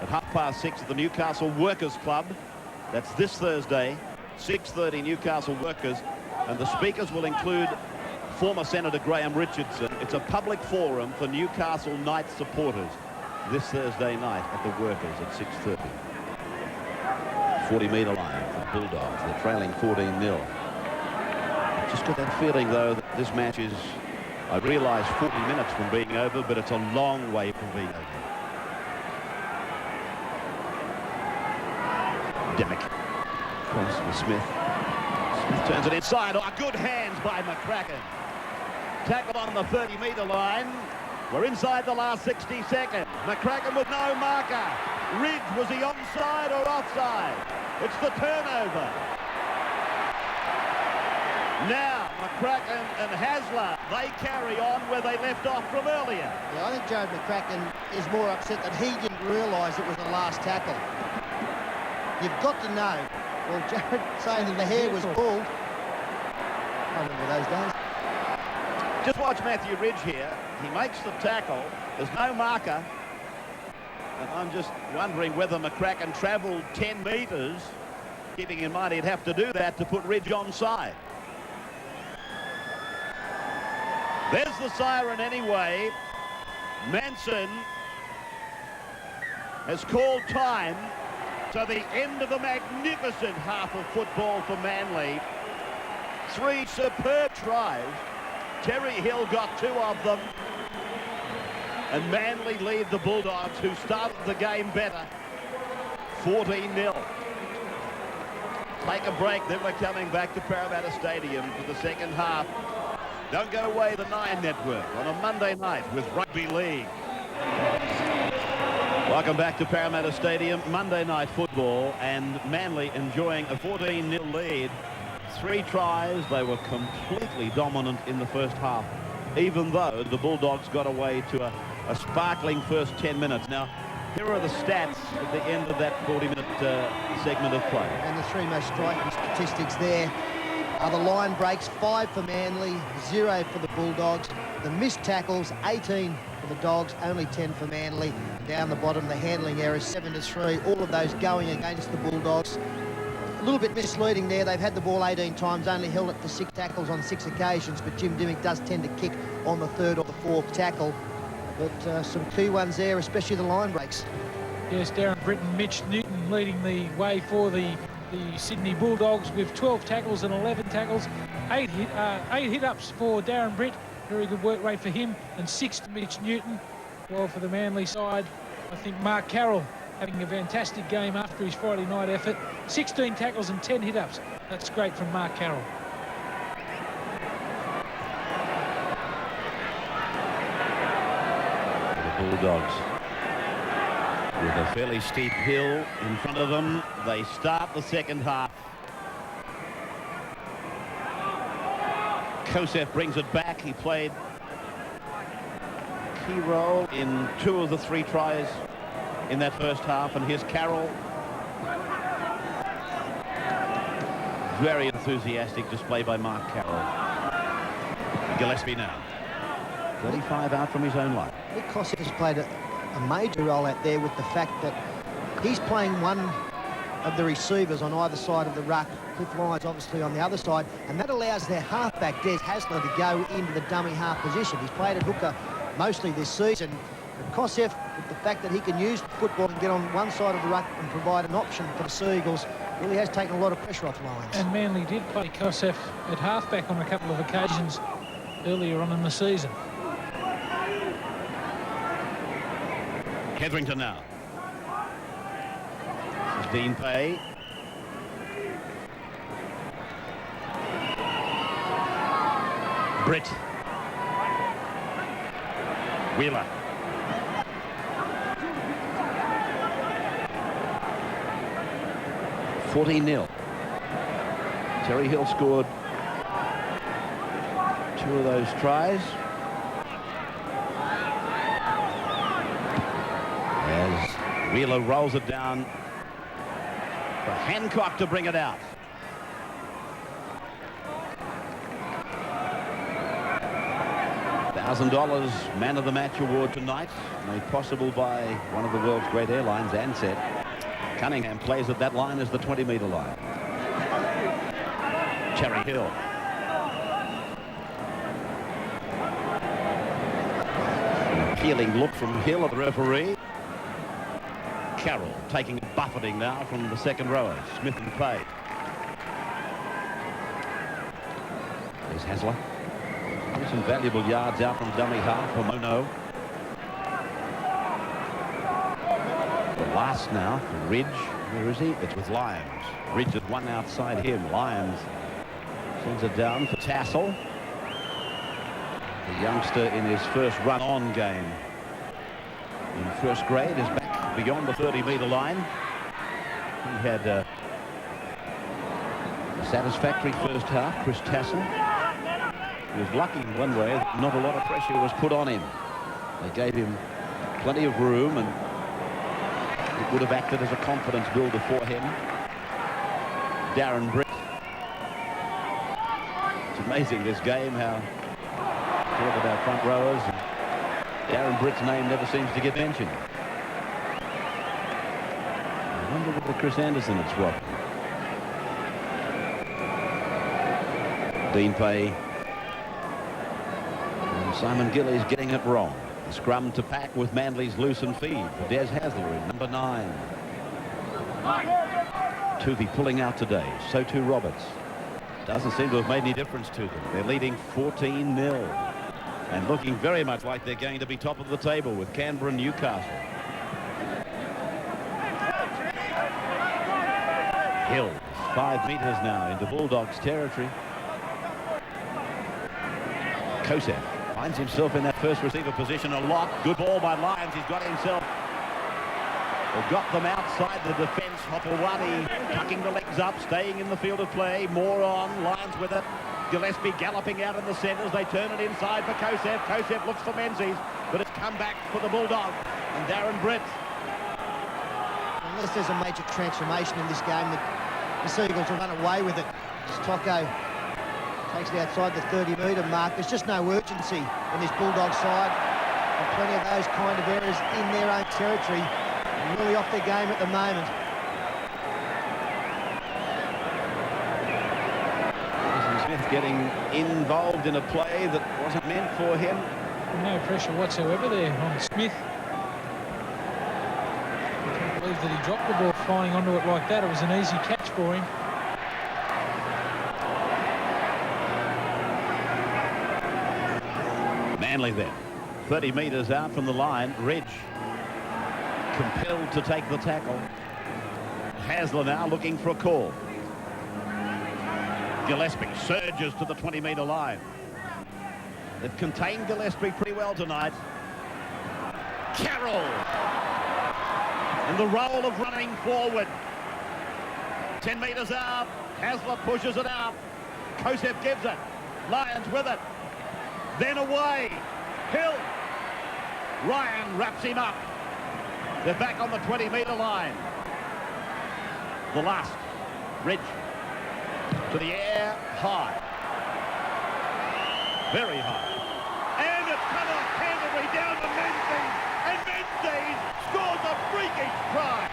at 6:30 at the Newcastle Workers Club. That's this Thursday, 6:30, Newcastle Workers, and the speakers will include former Senator Graham Richardson. It's a public forum for Newcastle Knights supporters this Thursday night at the Workers at 6:30. 40-metre line for the Bulldogs. They're trailing 14-0. I've just got that feeling, though, that this match is, I realise, 40 minutes from being over, but it's a long way from being over. Demick. Cross for Smith. Smith turns it inside. Oh, good hands by McCracken. Tackle on the 30-metre line. We're inside the last 60 seconds. McCracken with no marker. Ridge, was he onside or offside? It's the turnover. Now, McCracken and Hasler, they carry on where they left off from earlier. Yeah, I think Jared McCracken is more upset that he didn't realise it was the last tackle. You've got to know. Well, Jared saying that the hair was bald. I remember those days. Just watch Matthew Ridge here. He makes the tackle. There's no marker. And I'm just wondering whether McCracken travelled 10 metres, keeping in mind he'd have to do that to put Ridge onside. There's the siren anyway. Manson has called time to the end of a magnificent half of football for Manly. 3 superb tries. Terry Hill got 2 of them. And Manly lead the Bulldogs, who started the game better, 14-0. Take a break, then we're coming back to Parramatta Stadium for the second half. Don't go away, the Nine Network on a Monday night with Rugby League. Welcome back to Parramatta Stadium, Monday night football, and Manly enjoying a 14-0 lead. 3 tries, they were completely dominant in the first half, even though the Bulldogs got away to a sparkling first 10 minutes. Now, here are the stats at the end of that 40-minute segment of play. And the 3 most striking statistics there are the line breaks, 5 for Manly, 0 for the Bulldogs. The missed tackles, 18 for the Dogs, only 10 for Manly. Down the bottom, the handling errors, 7-3, all of those going against the Bulldogs. A little bit misleading there. They've had the ball 18 times, only held it for 6 tackles on 6 occasions, but Jim Dimmick does tend to kick on the 3rd or the 4th tackle. But some key ones there, especially the line breaks. Yes, Darren Britton, Mitch Newton leading the way for the Sydney Bulldogs with 12 tackles and 11 tackles. 8 hit-ups for Darren Britt, very good work rate for him, and 6 to Mitch Newton. Well, for the Manly side, I think Mark Carroll having a fantastic game after his Friday night effort. 16 tackles and 10 hit-ups. That's great from Mark Carroll. Bulldogs with a fairly steep hill in front of them. They start the second half. Kosef brings it back. He played a key role in 2 of the 3 tries in that first half. And here's Carroll. Very enthusiastic display by Mark Carroll. Gillespie now. 35 out from his own line. I think Kosef has played a major role out there with the fact that he's playing one of the receivers on either side of the ruck. Cliff Lyons obviously on the other side, and that allows their halfback, Des Hasler, to go into the dummy half position. He's played at hooker mostly this season. But Kosef, with the fact that he can use the football and get on one side of the ruck and provide an option for the Seagulls, really has taken a lot of pressure off Lyons. And Manly did play Kosef at halfback on a couple of occasions earlier on in the season. Hetherington now. This is Dean Pay. Britt. Wheeler. $14-0. Terry Hill scored 2 of those tries. As Wheeler rolls it down for Hancock to bring it out. $1,000 Man of the Match award tonight, made possible by one of the world's great airlines, Ansett. Cunningham plays at that line as the 20-metre line. Cherry Hill. An appealing look from Hill at the referee. Carroll taking a buffeting now from the second rowers, Smith and Pay. There's Hasler. Some valuable yards out from dummy half for Mono. The last now for Ridge. Where is he? It's with Lyons. Ridge at one outside him. Lyons sends it down for Tassel. The youngster in his first run-on game in first grade is back beyond the 30-metre line. He had a satisfactory first half, Chris Tassel. He was lucky in one way that not a lot of pressure was put on him. They gave him plenty of room, and it would have acted as a confidence builder for him. Darren Britt. It's amazing, this game, how talk about front rowers, and Darren Britt's name never seems to get mentioned. I wonder whether Chris Anderson had swapped. Dean Pay. Simon Gillies getting it wrong. The scrum to pack with Manly's loose and feed for Des Hasler in number 9. Tuvey pulling out today. So too Roberts. Doesn't seem to have made any difference to them. They're leading 14-0 and looking very much like they're going to be top of the table with Canberra and Newcastle. Hill, 5 metres now into Bulldogs territory. Kosef finds himself in that first receiver position a lot. Good ball by Lyons. He's got himself, or got them outside the defence. Hopewadi tucking the legs up, staying in the field of play. More on. Lyons with it. Gillespie galloping out in the centres. They turn it inside for Kosef. Kosef looks for Menzies, but it's come back for the Bulldogs and Darren Britt. Unless there's a major transformation in this game, the Seagulls will run away with it. Stocko takes it outside the 30-metre mark. There's just no urgency in this Bulldog side. And plenty of those kind of errors in their own territory. And really off their game at the moment. Smith getting involved in a play that wasn't meant for him. No pressure whatsoever there on Smith. I can't believe that he dropped the ball flying onto it like that. It was an easy catch for him. Manly then, 30 metres out from the line. Ridge compelled to take the tackle. Hasler now looking for a call. Gillespie surges to the 20-metre line. They've contained Gillespie pretty well tonight. Carroll in the role of running forward. 10 metres out. Hasler pushes it out. Kosef gives it. Lyons with it. Then away. Hill. Ryan wraps him up. They're back on the 20-metre line. The last. Ridge. To the air. High. Very high. And it's cut off Canterbury down to Menzies. And Menzies scores a freakish try.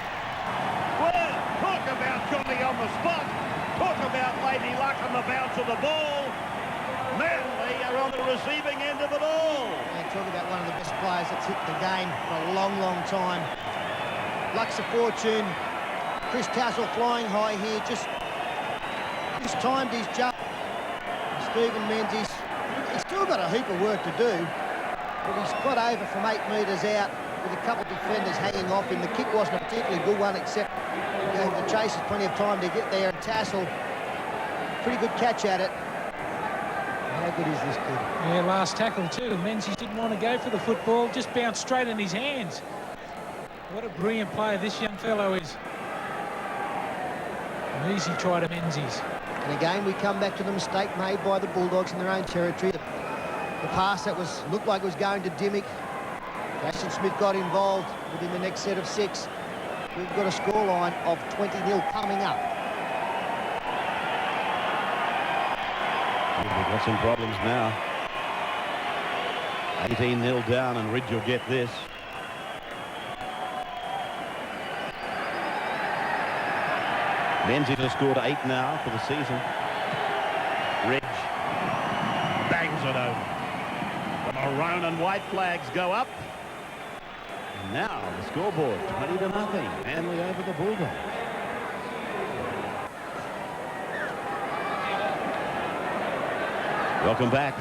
Well, talk about Johnny on the spot. Talk about lady luck on the bounce of the ball. Manly are on the receiving end of it all. And talk about one of the best players that's hit the game for a long, long time. Luck's a fortune. Chris Tassel flying high here. Just timed his jump. Stephen Menzies, he's still got a heap of work to do, but he's got over from 8 metres out with a couple of defenders hanging off him. The kick wasn't a particularly good one, except the chase has plenty of time to get there, and Tassel, pretty good catch at it. How good is this kid? Yeah, last tackle too. Menzies didn't want to go for the football, just bounced straight in his hands. What a brilliant player this young fellow is. An easy try to Menzies. And again, we come back to the mistake made by the Bulldogs in their own territory. The pass that looked like it was going to Dimmick. Jason Smith got involved within the next set of 6. We've got a scoreline of 20-0 coming up. We've got some problems now. 18-0 down, and Ridge will get this. Menzies has scored 8 now for the season. Ridge bangs it over. The maroon and white flags go up. And now the scoreboard, 20-0. Manly over the Bulldogs. Welcome back.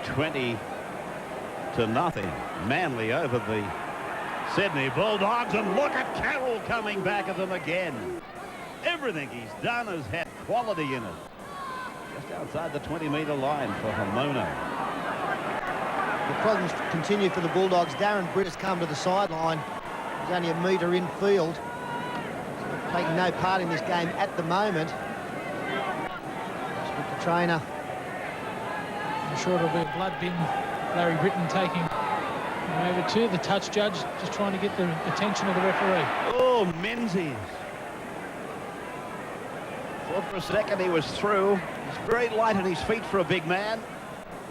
20-0. Manly over the Sydney Bulldogs, and look at Carroll coming back at them again. Everything he's done has had quality in it. Just outside the 20-metre line for Hamono. The problems continue for the Bulldogs. Darren Britt has come to the sideline. He's only a metre in field. Taking no part in this game at the moment. Just with the trainer. I'm sure it'll be a blood bin. Larry Britton taking over to the touch judge, just trying to get the attention of the referee. Oh, Menzies. Thought for a second he was through. He's very light on his feet for a big man.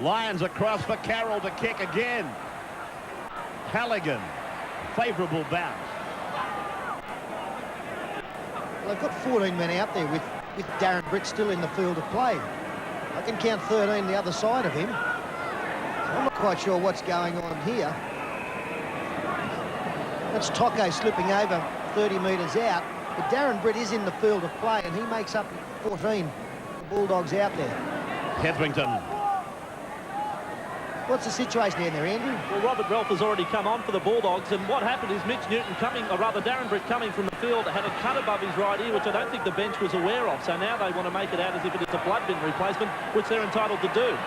Lions across for Carroll to kick again. Halligan, favourable bounce. Well, they've got 14 men out there with Darren Britt still in the field of play. I can count 13 the other side of him. I'm not quite sure what's going on here. That's Tocco slipping over 30 metres out, but Darren Britt is in the field of play, and he makes up 14. The Bulldogs out there. Hetherington. What's the situation in there, Andrew? Well, Robert Relf has already come on for the Bulldogs, and what happened is Mitch Newton coming, or rather Darren Britt coming from the field, had a cut above his right ear, which I don't think the bench was aware of. So now they want to make it out as if it is a blood bin replacement, which they're entitled to do.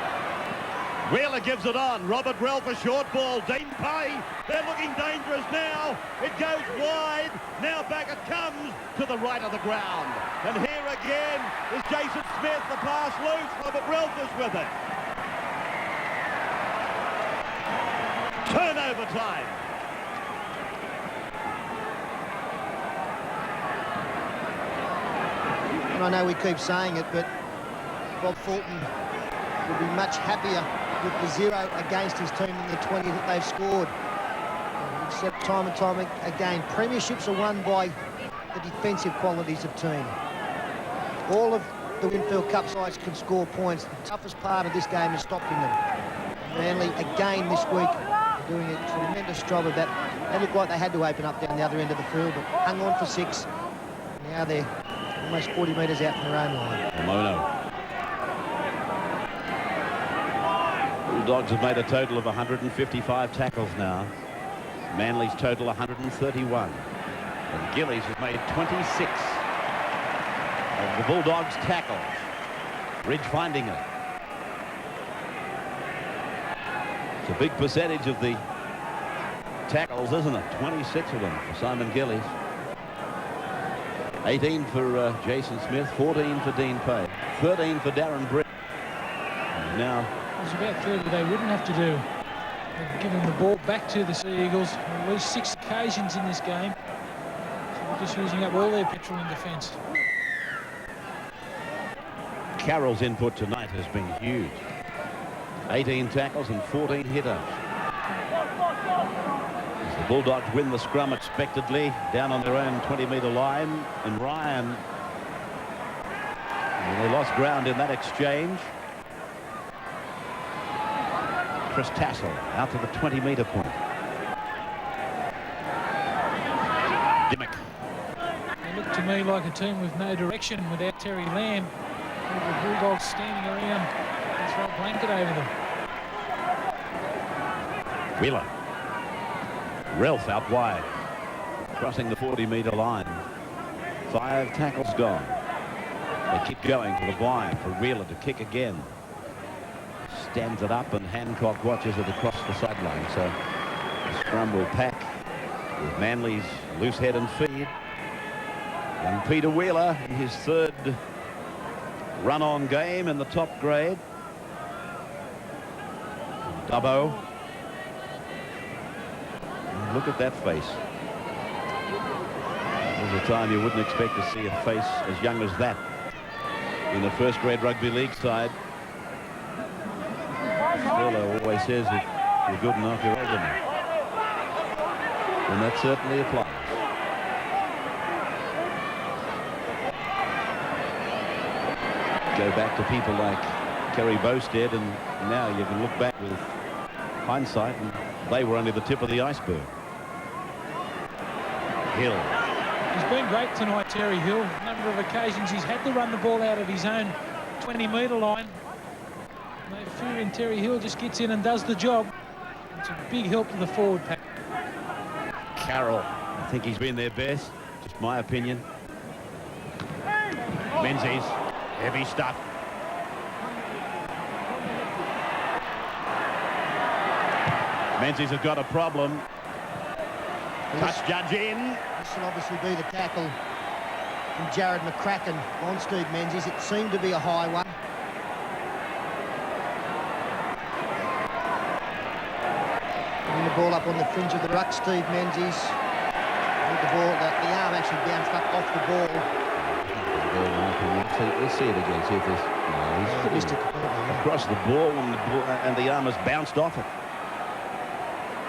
Wheeler gives it on. Robert Relf a short ball. Dean Pay. They're looking dangerous now. It goes wide. Now back it comes to the right of the ground. And here again is Jason Smith. The pass loose. Robert Relf is with it. Turnover time. And I know we keep saying it, but Bob Fulton would be much happier with the 0 against his team than the 20 that they've scored. Except time and time again, premierships are won by the defensive qualities of team. All of the Winfield Cup sides can score points. The toughest part of this game is stopping them. Manly again this week doing a tremendous job of that. They looked like they had to open up down the other end of the field, but hung on for 6. Now they're almost 40 metres out from their own line. Hamono. Bulldogs have made a total of 155 tackles now. Manly's total 131. And Gillies has made 26 of the Bulldogs' tackles. Ridge finding it. It's a big percentage of the tackles, isn't it? 26 of them for Simon Gillies. 18 for Jason Smith, 14 for Dean Pay, 13 for Darren Britt. And now There's about 30 they wouldn't have to do. They've given the ball back to the Sea Eagles on at least 6 occasions in this game. So they're just using up all their petrol in defence. Carroll's input tonight has been huge. 18 tackles and 14 hit-ups. As the Bulldogs win the scrum expectedly down on their own 20-metre line, and Ryan, well, they lost ground in that exchange. Chris Tassel out to the 20-metre point. Dimmock. They look to me like a team with no direction without Terry Lamb. With the Bulldogs standing around and throw a blanket over them. Wheeler. Relf out wide, crossing the 40-metre line. 5 tackles gone. They keep going to the blind for Wheeler to kick again. Stands it up and Hancock watches it across the sideline. So the scrum will pack with Manly's loose head and feed. And Peter Wheeler in his 3rd run-on game in the top grade. Dubbo. And look at that face. There's a time you wouldn't expect to see a face as young as that in the 1st grade rugby league side. Sterlo always says if you're good enough, you're old enough. And that certainly applies. Go back to people like Kerry Bowstead, and now you can look back with hindsight, and they were only the tip of the iceberg. Hill. He's been great tonight, Terry Hill. A number of occasions he's had to run the ball out of his own 20-metre line. No fear in Terry Hill, just gets in and does the job. It's a big help to the forward pack. Carroll, I think he's been their best, just my opinion. Menzies, heavy stuff. Menzies has got a problem. Touch judge in. This will obviously be the tackle from Jared McCracken on Steve Menzies. It seemed to be a high one. Putting the ball up on the fringe of the ruck, Steve Menzies. With the ball, the arm actually bounced up off the ball. Let's see it again. See if this. No, he's across the ball, and the arm has bounced off it.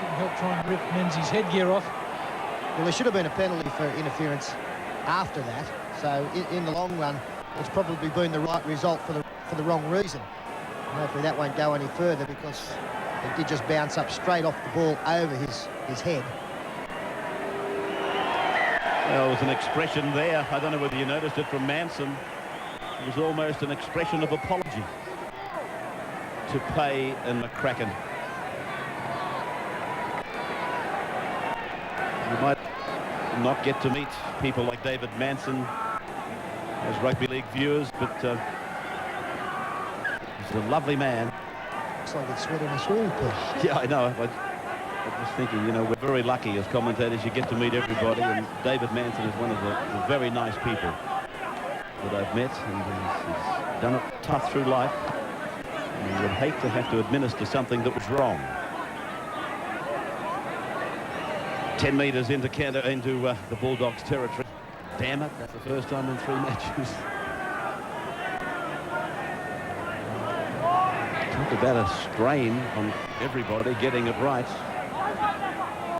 Didn't help try and rip Menzies' headgear off. Well, there should have been a penalty for interference after that. So in the long run, it's probably been the right result for the wrong reason. And hopefully that won't go any further, because it did just bounce up straight off the ball over his head. Well, there was an expression there. I don't know whether you noticed it from Manson. It was almost an expression of apology to Pay and McCracken. You might not get to meet people like David Manson as rugby league viewers, but he's a lovely man. Looks like it's sweating a swimming pool. Yeah, I know. I was thinking, you know, we're very lucky as commentators. You get to meet everybody, and David Manson is one of the very nice people that I've met, and he's done it tough through life. And he would hate to have to administer something that was wrong. 10 metres into the Bulldogs' territory. Damn it, that's the first time in 3 matches. Talk about a strain on everybody getting it right.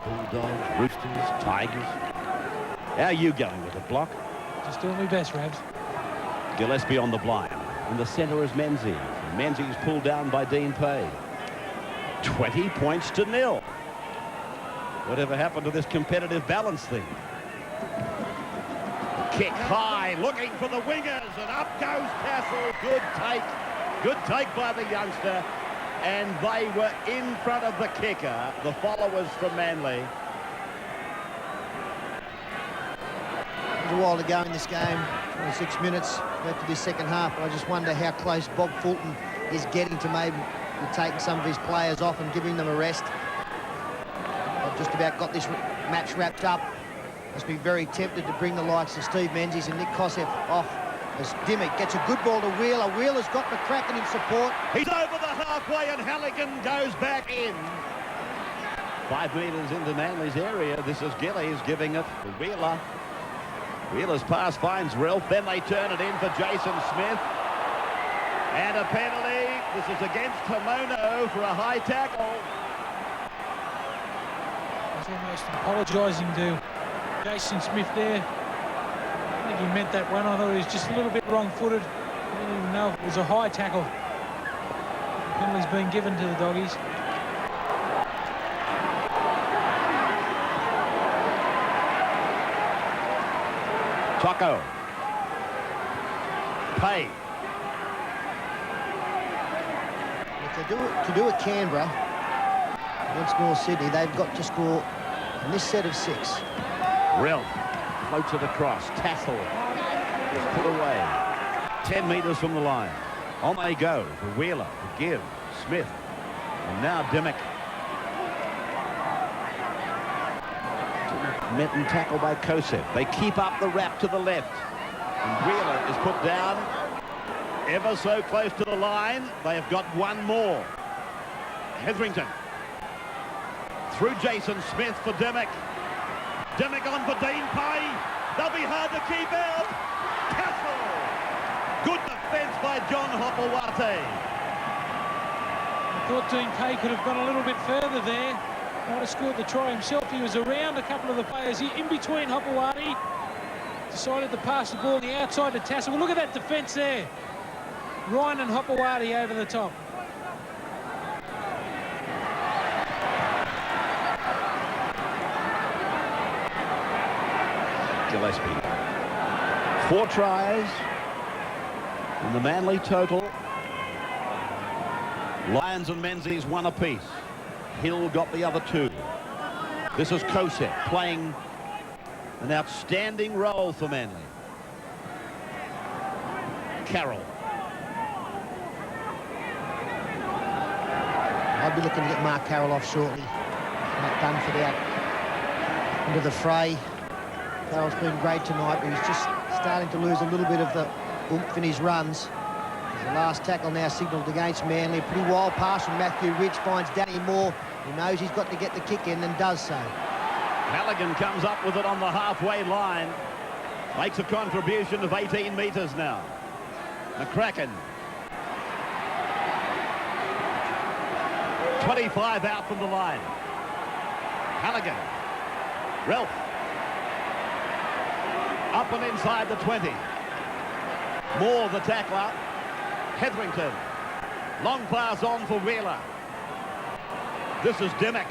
Bulldogs, Roosters, Tigers. How are you going with the block? Just doing my best, Rabs. Gillespie on the blind. In the centre is Menzies. Menzies pulled down by Dean Pay. 20 points to 0. Whatever happened to this competitive balance thing? Kick high, looking for the wingers, and up goes Castle. Good take. Good take by the youngster. And they were in front of the kicker, the followers from Manly. There's a while to go in this game. 26 minutes left of this second half. I just wonder how close Bob Fulton is getting to maybe taking some of his players off and giving them a rest. I've just about got this match wrapped up. Must be very tempted to bring the likes of Steve Menzies and Nick Kosef off as Dimmick gets a good ball to Wheeler. Wheeler's got McCracken in support. He's over the halfway, and Halligan goes back in. 5 metres into Manly's area. This is Gillies giving it to Wheeler. Wheeler's pass finds Ralph. Then they turn it in for Jason Smith. And a penalty. This is against Hamono for a high tackle. He's almost apologising to Jason Smith there. I think he meant that one. I thought he was just a little bit wrong-footed. I didn't even know if it was a high tackle. The penalty's been given to the Doggies. Tocco. Pay. To do at Canberra against North Sydney, they've got to score in this set of 6. Ralph floats it across. Tassel is put away. 10 metres from the line. On they go for Wheeler, to give Smith, and now Dimmick. Met and tackled by Kosef. They keep up the wrap to the left, and Wheeler is put down ever so close to the line. They have got one more. Hetherington through Jason Smith for Dimmick. Dimmick on for Dean Pay. They'll be hard to keep out. Castle. Good defence by John Hopewate. Thought Dean Pay could have gone a little bit further there. Might have scored the try himself. He was around a couple of the players here, in between Hopewadi. Decided to pass the ball on the outside to Tassel. Well, look at that defence there. Ryan and Hopewadi over the top. Gillespie. 4 tries in the Manly total. Lyons and Menzies 1 apiece. Hill got the other 2. This is Kosek playing an outstanding role for Manly. Carroll. I'd be looking to get Mark Carroll off shortly. Matt Dunford out into the fray. Carroll's been great tonight, but he's just starting to lose a little bit of the oomph in his runs. The last tackle now signalled against Manly. A pretty wild pass from Matthew Ridge finds Danny Moore. He knows he's got to get the kick in and does so. Halligan comes up with it on the halfway line. Makes a contribution of 18 metres now. McCracken. 25 out from the line. Halligan. Ralph. Up and inside the 20. Moore the tackler. Hetherington. Long pass on for Wheeler. This is Dimmock.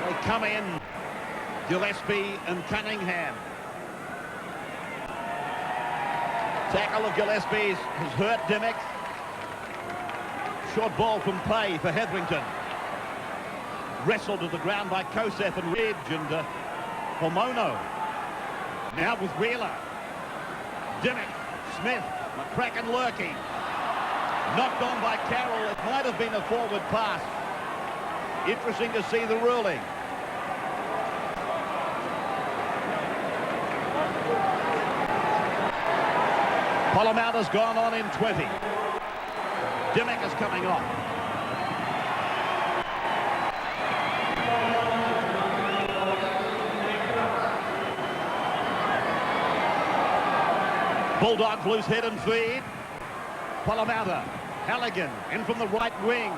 They come in. Gillespie and Cunningham. Tackle of Gillespie's has hurt Dimmock. Short ball from Pay for Hetherington. Wrestled to the ground by Kosef and Ridge and Hormono. Now with Wheeler. Dimmock. Smith. McCracken lurking. Knocked on by Carroll. It might have been a forward pass. Interesting to see the ruling. Parramatta's gone on in 20. Dimmock is coming off. Bulldogs loose head and feed. Parramatta. Halligan in from the right wing.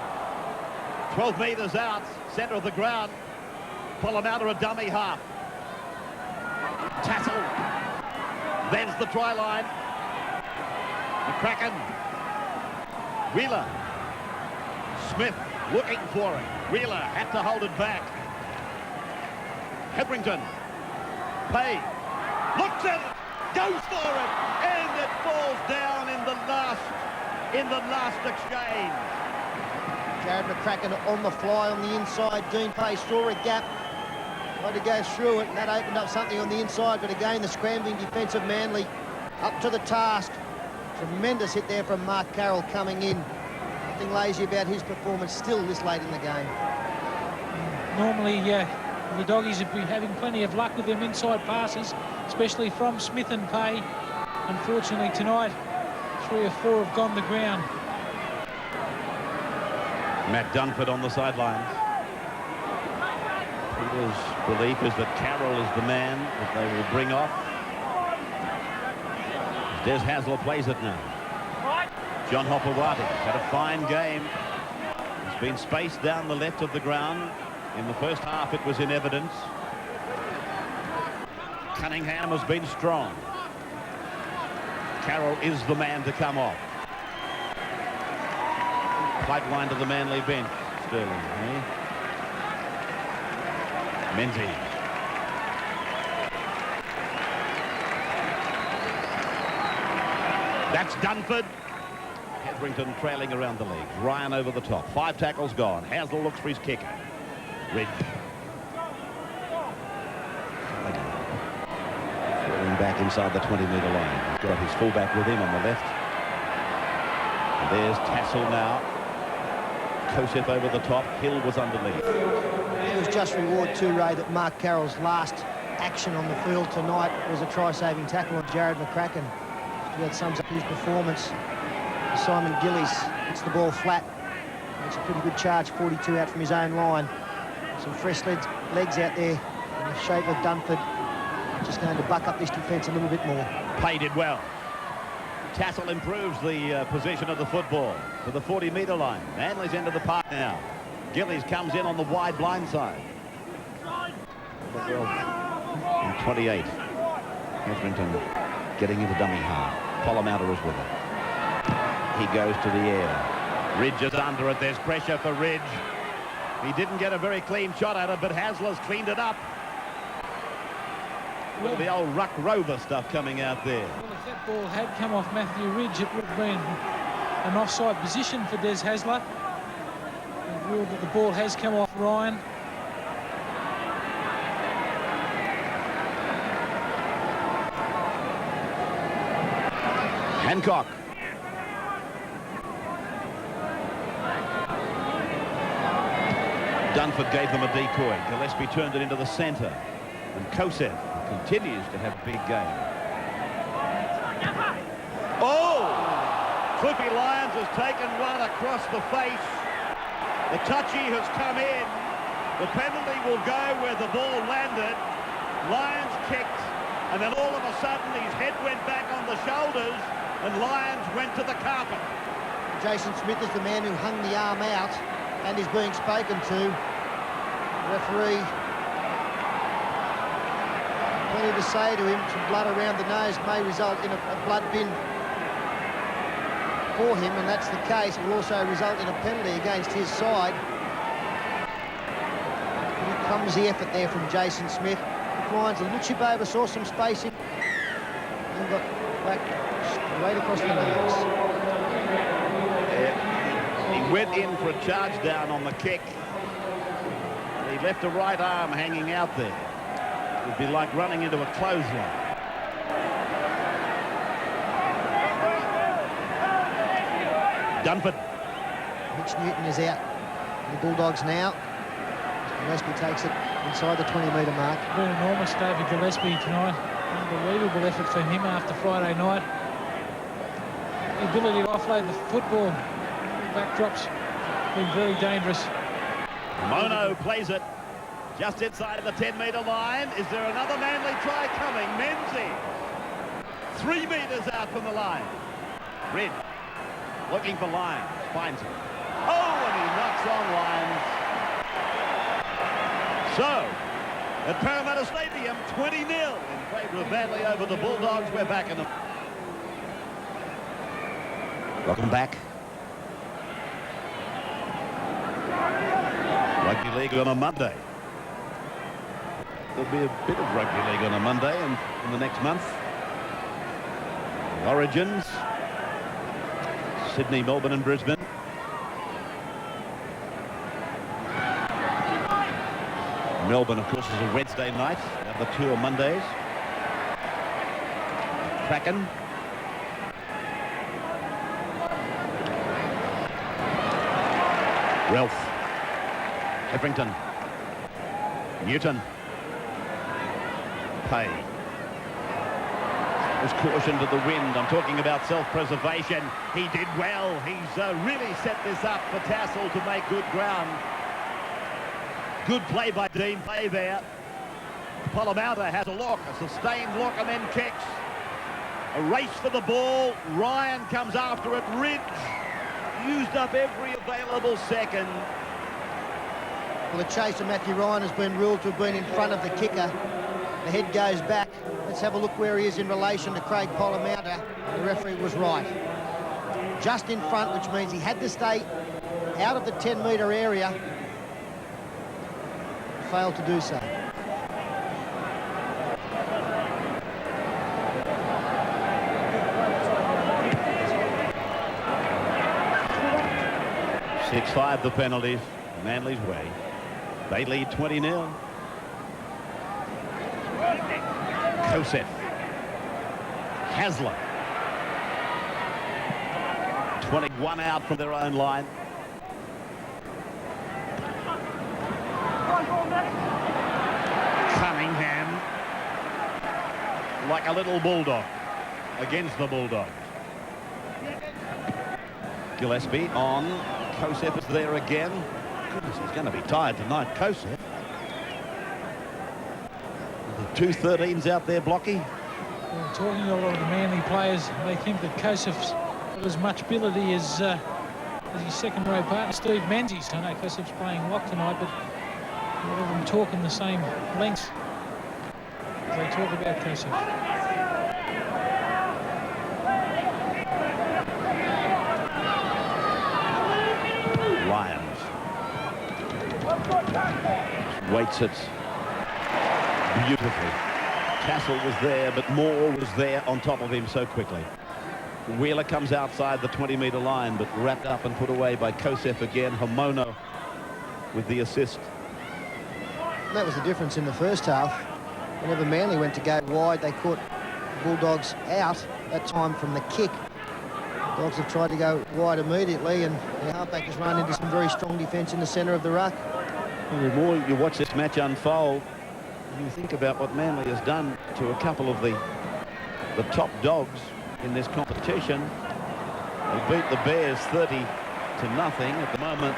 12 metres out, centre of the ground. Parramatta a dummy half. Tassel. There's the try line. McCracken. Wheeler. Smith looking for it. Wheeler had to hold it back. Hetherington. Pay. Looks at it. Goes for it. And it falls down in the last exchange. Jared McCracken on the fly on the inside. Dean Pay saw a gap. Tried to go through it, and that opened up something on the inside. But again, the scrambling defence of Manly up to the task. Tremendous hit there from Mark Carroll coming in. Nothing lazy about his performance still this late in the game. Normally, the Doggies have been having plenty of luck with them inside passes, especially from Smith and Pay. Unfortunately, tonight, 3 or 4 have gone the ground. Matt Dunford on the sidelines. Peter's belief is that Carroll is the man that they will bring off. Des Hasler plays it now. John Hopewadi had a fine game. He's been spaced down the left of the ground. In the first half, it was in evidence. Cunningham has been strong. Carroll is the man to come off. Pipeline to the Manly bench. Sterling, eh? Menzies. That's Dunford. Hetherington trailing around the legs. Ryan over the top. 5 tackles gone. Hasler looks for his kicker. Ridge. Falling back inside the 20-metre line. He's got his fullback with him on the left. And there's Tassel now. Kosef over the top. Hill was underneath. It was just reward too, Ray, that Mark Carroll's last action on the field tonight was a try-saving tackle on Jared McCracken. That sums up his performance. Simon Gillies hits the ball flat. Makes a pretty good charge, 42 out from his own line. Some fresh legs out there in the shape of Dunford. Just going to buck up this defence a little bit more. Played it well. Tassel improves the position of the football to the 40-metre line. Manly's into the park now. Gillies comes in on the wide blind side. And 28. Hetherington getting into dummy half. Parramatta is with it. He goes to the air. Ridge is under it. There's pressure for Ridge. He didn't get a very clean shot at it, but Hasler's cleaned it up. Well, the old Ruck Rover stuff coming out there. Well, if that ball had come off Matthew Ridge, it would have been an offside position for Des Hasler. Ruled that the ball has come off Ryan. Hancock. Dunford gave them a decoy. Gillespie turned it into the centre. And Kosef continues to have a big game. Oh! Cliffy Lyons has taken one across the face. The touchy has come in. The penalty will go where the ball landed. Lyons kicked, and then all of a sudden his head went back on the shoulders, and Lyons went to the carpet. Jason Smith is the man who hung the arm out and is being spoken to. Referee, plenty to say to him. Some blood around the nose may result in a blood bin for him, and that's the case. It will also result in a penalty against his side. Pretty clumsy effort there from Jason Smith. Lions a little chip over, saw some spacing, and got back straight across the nose. He went in for a charge down on the kick. He left a right arm hanging out there. It would be like running into a clothesline. Dunford. Mitch Newton is out. The Bulldogs now. Gillespie takes it inside the 20-metre mark. It's been enormous day for Gillespie tonight. Unbelievable effort for him after Friday night. The ability to offload the football. Backdrops been very dangerous. Mono plays it just inside the 10-metre line. Is there another Manly try coming? Menzie 3 metres out from the line. Red looking for Lyons, finds it. Oh, and he knocks on Lyons. So, at Parramatta Stadium, 20-0 in favour of Manly over the Bulldogs. We're back in the... Welcome back. Rugby League on a Monday. There'll be a bit of rugby league on a Monday and in the next month. The Origins. Sydney, Melbourne and Brisbane. Melbourne, of course, is a Wednesday night. The other two are Mondays. Kraken. Ralph. Hetherington. Newton. Pay. Was caution to the wind. I'm talking about self-preservation. He did well. He's really set this up for Tassel to make good ground. Good play by Dean Fay there. Parramatta has a look, a sustained look, and then kicks. A race for the ball. Ryan comes after it. Ridge used up every available second. Well, the chase of Matthew Ryan has been ruled to have been in front of the kicker. The head goes back. Let's have a look where he is in relation to Craig Parramatta. The referee was right. Just in front, which means he had to stay out of the 10-metre area. Failed to do so. Six-5 the penalties. Manly's way. They lead 20-0. Kosef. Hasler. 21 out from their own line. Cunningham, like a little bulldog against the Bulldogs. Gillespie on. Kosef is there again. Goodness, he's going to be tired tonight, Kosef. The 2-13s out there, Blocky. Well, talking to a lot of the Manly players, they think that Kosef's got as much ability as his second-row partner, Steve Menzies. I know Kosef's playing lock tonight, but a lot of them talking the same lengths as they talk about Kosef. Lyons waits it beautifully. Tassel was there, but Moore was there on top of him so quickly. Wheeler comes outside the 20-metre line, but wrapped up and put away by Kosef again. Homono with the assist. And that was the difference in the first half. Whenever Manly went to go wide, they caught the Bulldogs out, that time from the kick. Dogs have tried to go wide immediately, and the halfback has run into some very strong defence in the centre of the ruck. The more you watch this match unfold, you think about what Manly has done to a couple of the top dogs in this competition. They beat the Bears 30-0. At the moment,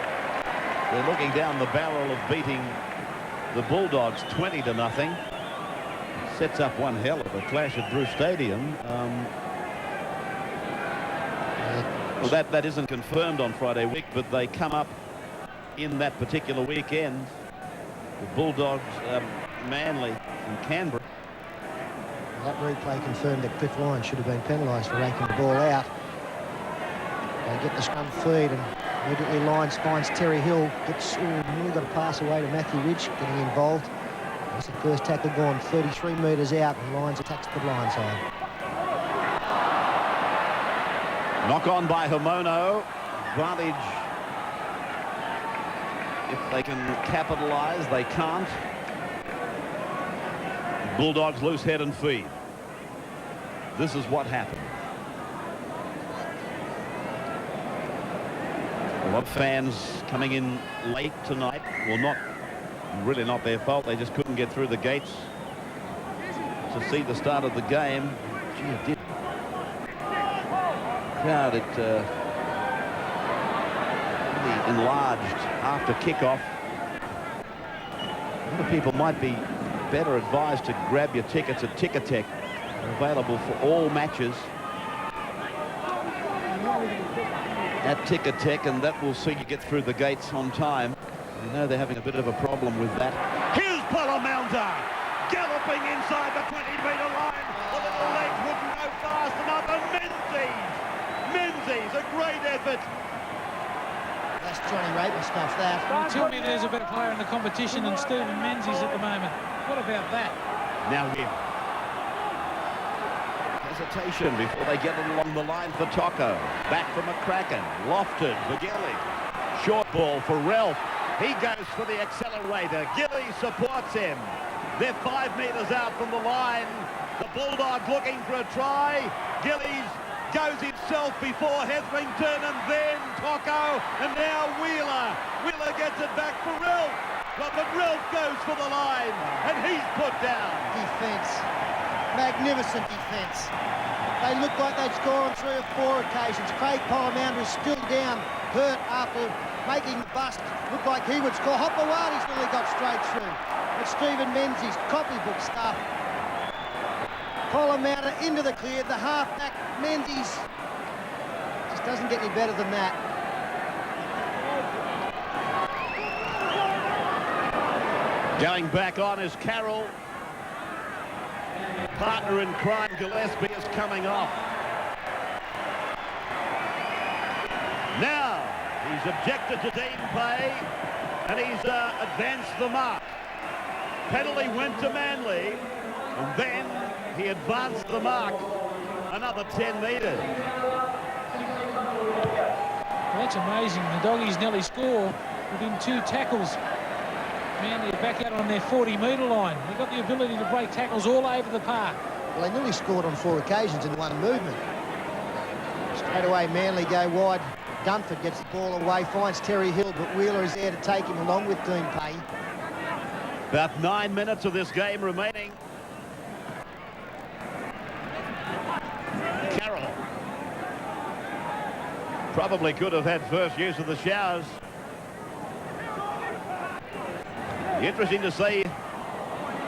they're looking down the barrel of beating the Bulldogs 20-0. Sets up one hell of a clash at Bruce Stadium. Well, that isn't confirmed on Friday week, but they come up in that particular weekend. The Bulldogs, Manly and Canberra. That replay confirmed that Cliff Lyons should have been penalised for raking the ball out. They get the scrum feed, and immediately Lyons finds Terry Hill. Nearly got a pass away to Matthew Ridge, getting involved. That's the first tackle gone 33 metres out, and Lyons attacks the line side. Knock on by Homono. Advantage. If they can capitalise, they can't. Bulldogs loose head and feed. This is what happened. A lot of fans coming in late tonight. Well, really not their fault. They just couldn't get through the gates to see the start of the game. Gee, it did. Crowd, really enlarged after kickoff. A lot of people might be better advised to grab your tickets at Ticketek. They're available for all matches at Ticketek, and that will see you get through the gates on time. You know they're having a bit of a problem with that. Here's Parramatta galloping inside the 20-metre line. The little legs wouldn't go fast enough, and Menzies, a great effort. That's Johnny Raper stuff, that. Tell me there's a better player in the competition than Stephen Menzies at the moment. What about that? Now here. Hesitation before they get it along the line for Tocco. Back for McCracken. Lofted for Gilly. Short ball for Ralph. He goes for the accelerator. Gilly supports him. They're 5 metres out from the line. The Bulldogs looking for a try. Gillies goes himself before Hetherington, and then Tocco, and now Wheeler. Wheeler gets it back for Ralph. But Ralph goes for the line, and he's put down. Defence. Magnificent defence. They look like they'd score on 3 or 4 occasions. Craig Parramatta is still down, hurt after making the bust. Looked like he would score. Hopewadi's nearly got straight through. But Stephen Menzies, copybook stuff. Parramatta into the clear. The halfback, Menzies, just doesn't get any better than that. Going back on is Carroll. Partner in crime, Gillespie, is coming off. Now, he's objected to team pay, and he's advanced the mark. Penalty went to Manly, and then he advanced the mark another 10 metres. Well, that's amazing. The Doggies nearly score within 2 tackles. Manly are back out on their 40-metre line. They've got the ability to break tackles all over the park. Well, they nearly scored on 4 occasions in one movement. Straight away, Manly go wide. Dunford gets the ball away, finds Terry Hill, but Wheeler is there to take him along with Dean Payne. About 9 minutes of this game remaining. Carroll probably could have had first use of the showers. Interesting to see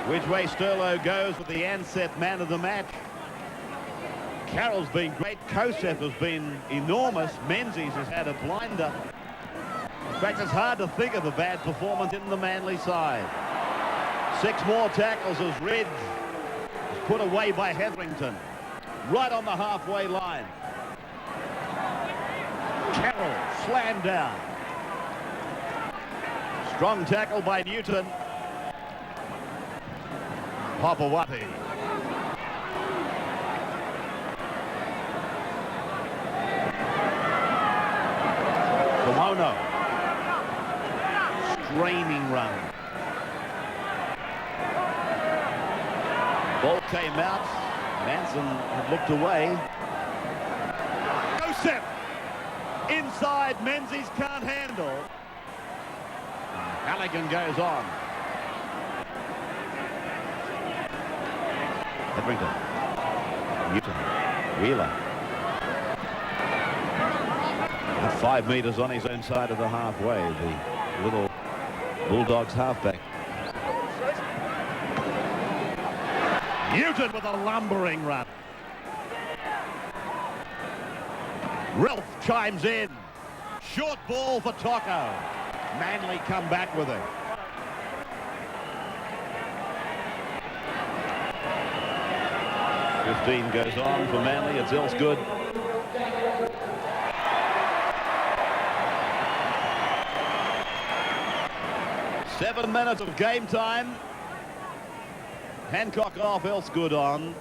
which way Sterlo goes with the Ansett man of the match. Carroll's been great. Kosef has been enormous. Menzies has had a blinder. In fact, it's hard to think of a bad performance in the Manly side. 6 more tackles as Ridge is put away by Hetherington. Right on the halfway line. Carroll slammed down. Strong tackle by Newton. Papawati. Pomono. Straining run. Ball came out. Manson had looked away. Joseph. Inside, Menzies can't handle. Halligan goes on. Hetherington. Newton. Wheeler. At 5 metres on his own side of the halfway, the little Bulldogs halfback. Newton with a lumbering run. Ralph chimes in. Short ball for Tocco. Manly come back with it. .15 goes on for Manly. It's Elsgood. Seven minutes of game time. Hancock off, Elsgood on.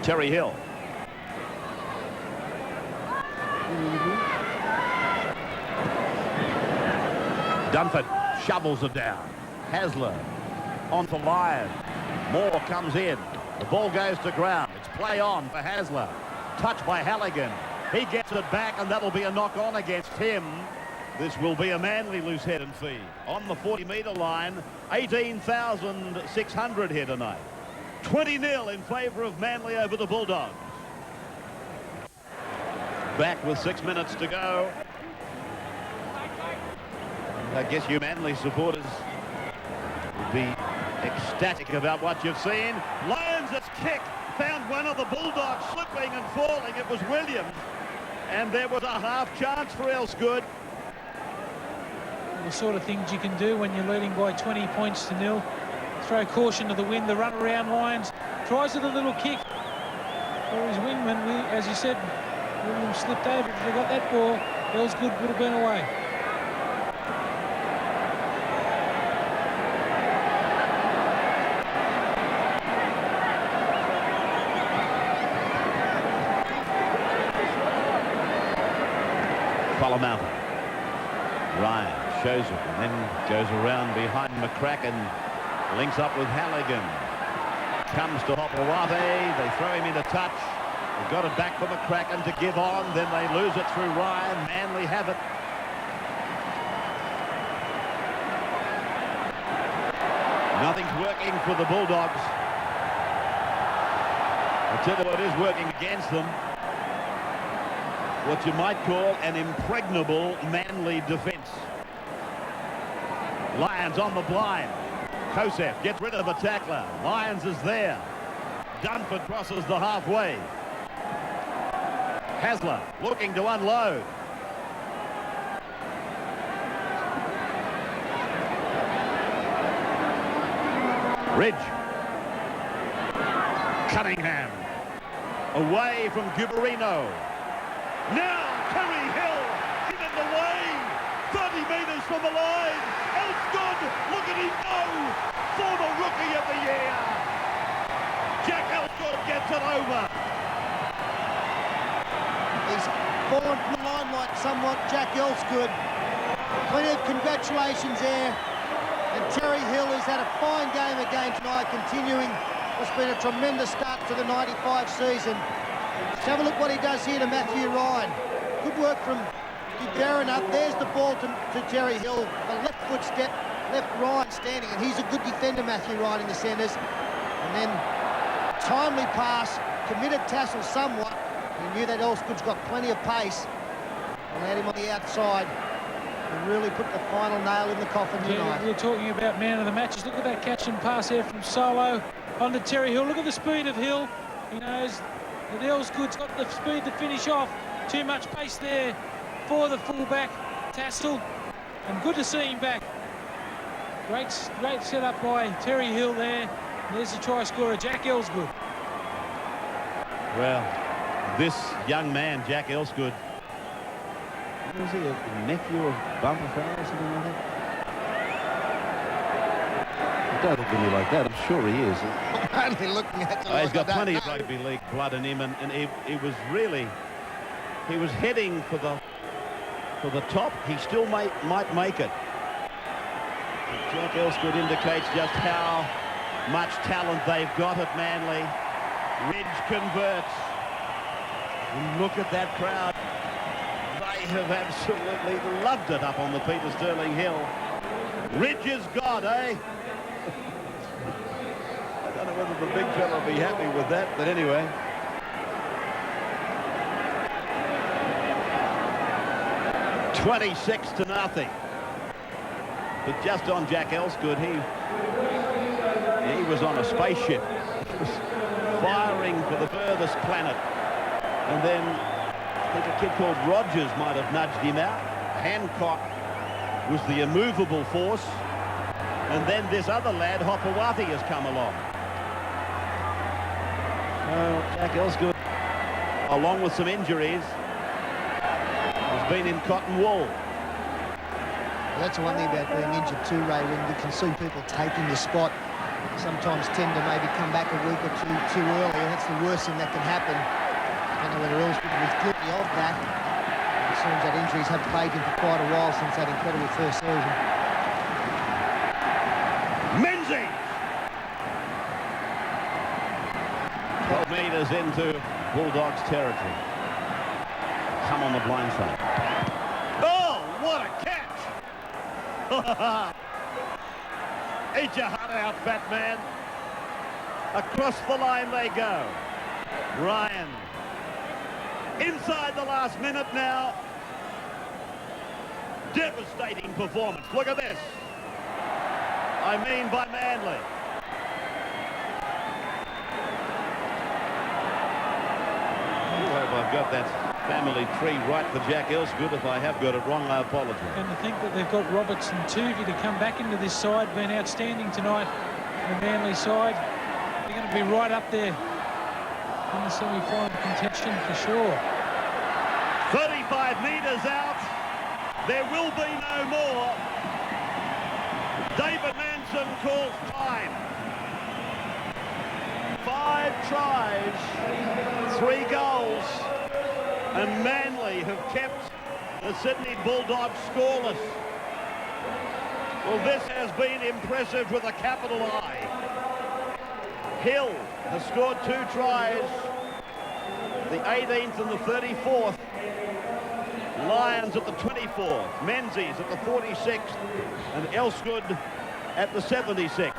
Terry Hill. Dunford shovels it down. Hasler on for Lyon. Moore comes in. The ball goes to ground. It's play on for Hasler. Touched by Halligan. He gets it back, and that'll be a knock on against him. This will be a Manly loose head and fee. On the 40-metre line, 18,600 here tonight. 20-0 in favour of Manly over the Bulldogs. Back with 6 minutes to go. I guess you Manly supporters would be ecstatic about what you've seen. Lyons' kick found one of the Bulldogs slipping and falling. It was Williams. And there was a half chance for Elsgood. The sort of things you can do when you're leading by 20 points to 0. Throw caution to the wind, the run around Lyons. Tries it a little kick for his wingman. As you said, Williams slipped over. If they got that ball, Elsgood would have been away. Parramatta. Ryan shows it and then goes around behind McCracken. Links up with Halligan. Comes to Hopewate. They throw him into touch. They've got it back for McCracken to give on. Then they lose it through Ryan. Manly have it. Nothing's working for the Bulldogs. I'll tell you what is working against them. What you might call an impregnable Manly defence. Lyons on the blind. Kosef gets rid of the tackler. Lyons is there. Dunford crosses the halfway. Hasler looking to unload. Ridge. Cunningham. Away from Guberino. Now Terry Hill in the way. 30 metres from the line. Elsgood, look at him go. Former Rookie of the Year. Jack Elsgood gets it over. He's fallen from the limelight somewhat, Jack Elsgood. Plenty of congratulations there. And Terry Hill has had a fine game again tonight, continuing what's been a tremendous start to the 95 season. Let's have a look what he does here to Matthew Ryan. Good work from Darren up. There's the ball to Terry Hill. A left foot step, left Ryan standing, and he's a good defender, Matthew Ryan, in the centres. And then timely pass, committed tassel somewhat. He knew that Elsgood's got plenty of pace. Allowed him on the outside and really put the final nail in the coffin tonight. Yeah, we're talking about man of the matches. Look at that catch and pass there from Solo. onto Terry Hill. Look at the speed of Hill. He knows that Elsgood's got the speed to finish off. Too much pace there for the fullback, Tassel. And good to see him back. Great setup by Terry Hill there. There's the try scorer, Jack Elsgood. Well, this young man, Jack Elsgood, was he a nephew of Bumper Farrell or something like that? I don't look at me like that. I'm sure he is. I'm only looking at He's got plenty of rugby league blood in him, and he was really, he was heading for the top. He still might make it. Jack Elsgood indicates just how much talent they've got at Manly. Ridge converts. And look at that crowd. They have absolutely loved it up on the Peter Sterling Hill. Ridge is God, eh? I don't know whether the big fella will be happy with that, but anyway. $26-0. But just on Jack Elsgood, he was on a spaceship. He was firing for the furthest planet. And then I think a kid called Rogers might have nudged him out. Hancock was the immovable force. And then this other lad, Hopewati, has come along. Jack Elsgood, along with some injuries, has been in cotton wool. Well, that's the one thing about being injured too, Ray, when you can see people taking your spot. Sometimes tend to maybe come back a week or two too early, and that's the worst thing that can happen. I don't know whether Elsgood was guilty of that. It seems that injuries have plagued him for quite a while since that incredible first season. Menzies! 12 metres into Bulldogs territory. Come on the blind side. Oh, what a catch! Eat your heart out, fat man. Across the line they go. Ryan. Inside the last minute now. Devastating performance. Look at this. I mean by Manly. I hope I've got that family tree right for Jack Elsgood. If I have got it wrong, I apologise. And to think that they've got Roberts and Tuvey to come back into this side, been outstanding tonight. The Manly side, they're going to be right up there in the semi-final contention for sure. 35 metres out. There will be no more. David Manson calls time. 5 tries, 3 goals, and Manly have kept the Sydney Bulldogs scoreless. Well, this has been impressive with a capital I. Hill has scored 2 tries, the 18th and the 34th. Lyons at the 24th, Menzies at the 46th, and Elsgood at the 76th.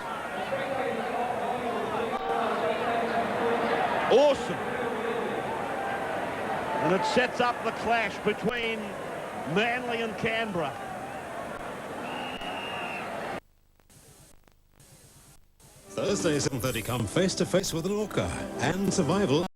Awesome. And it sets up the clash between Manly and Canberra. Thursday, 7:30, come face to face with an orca and survival.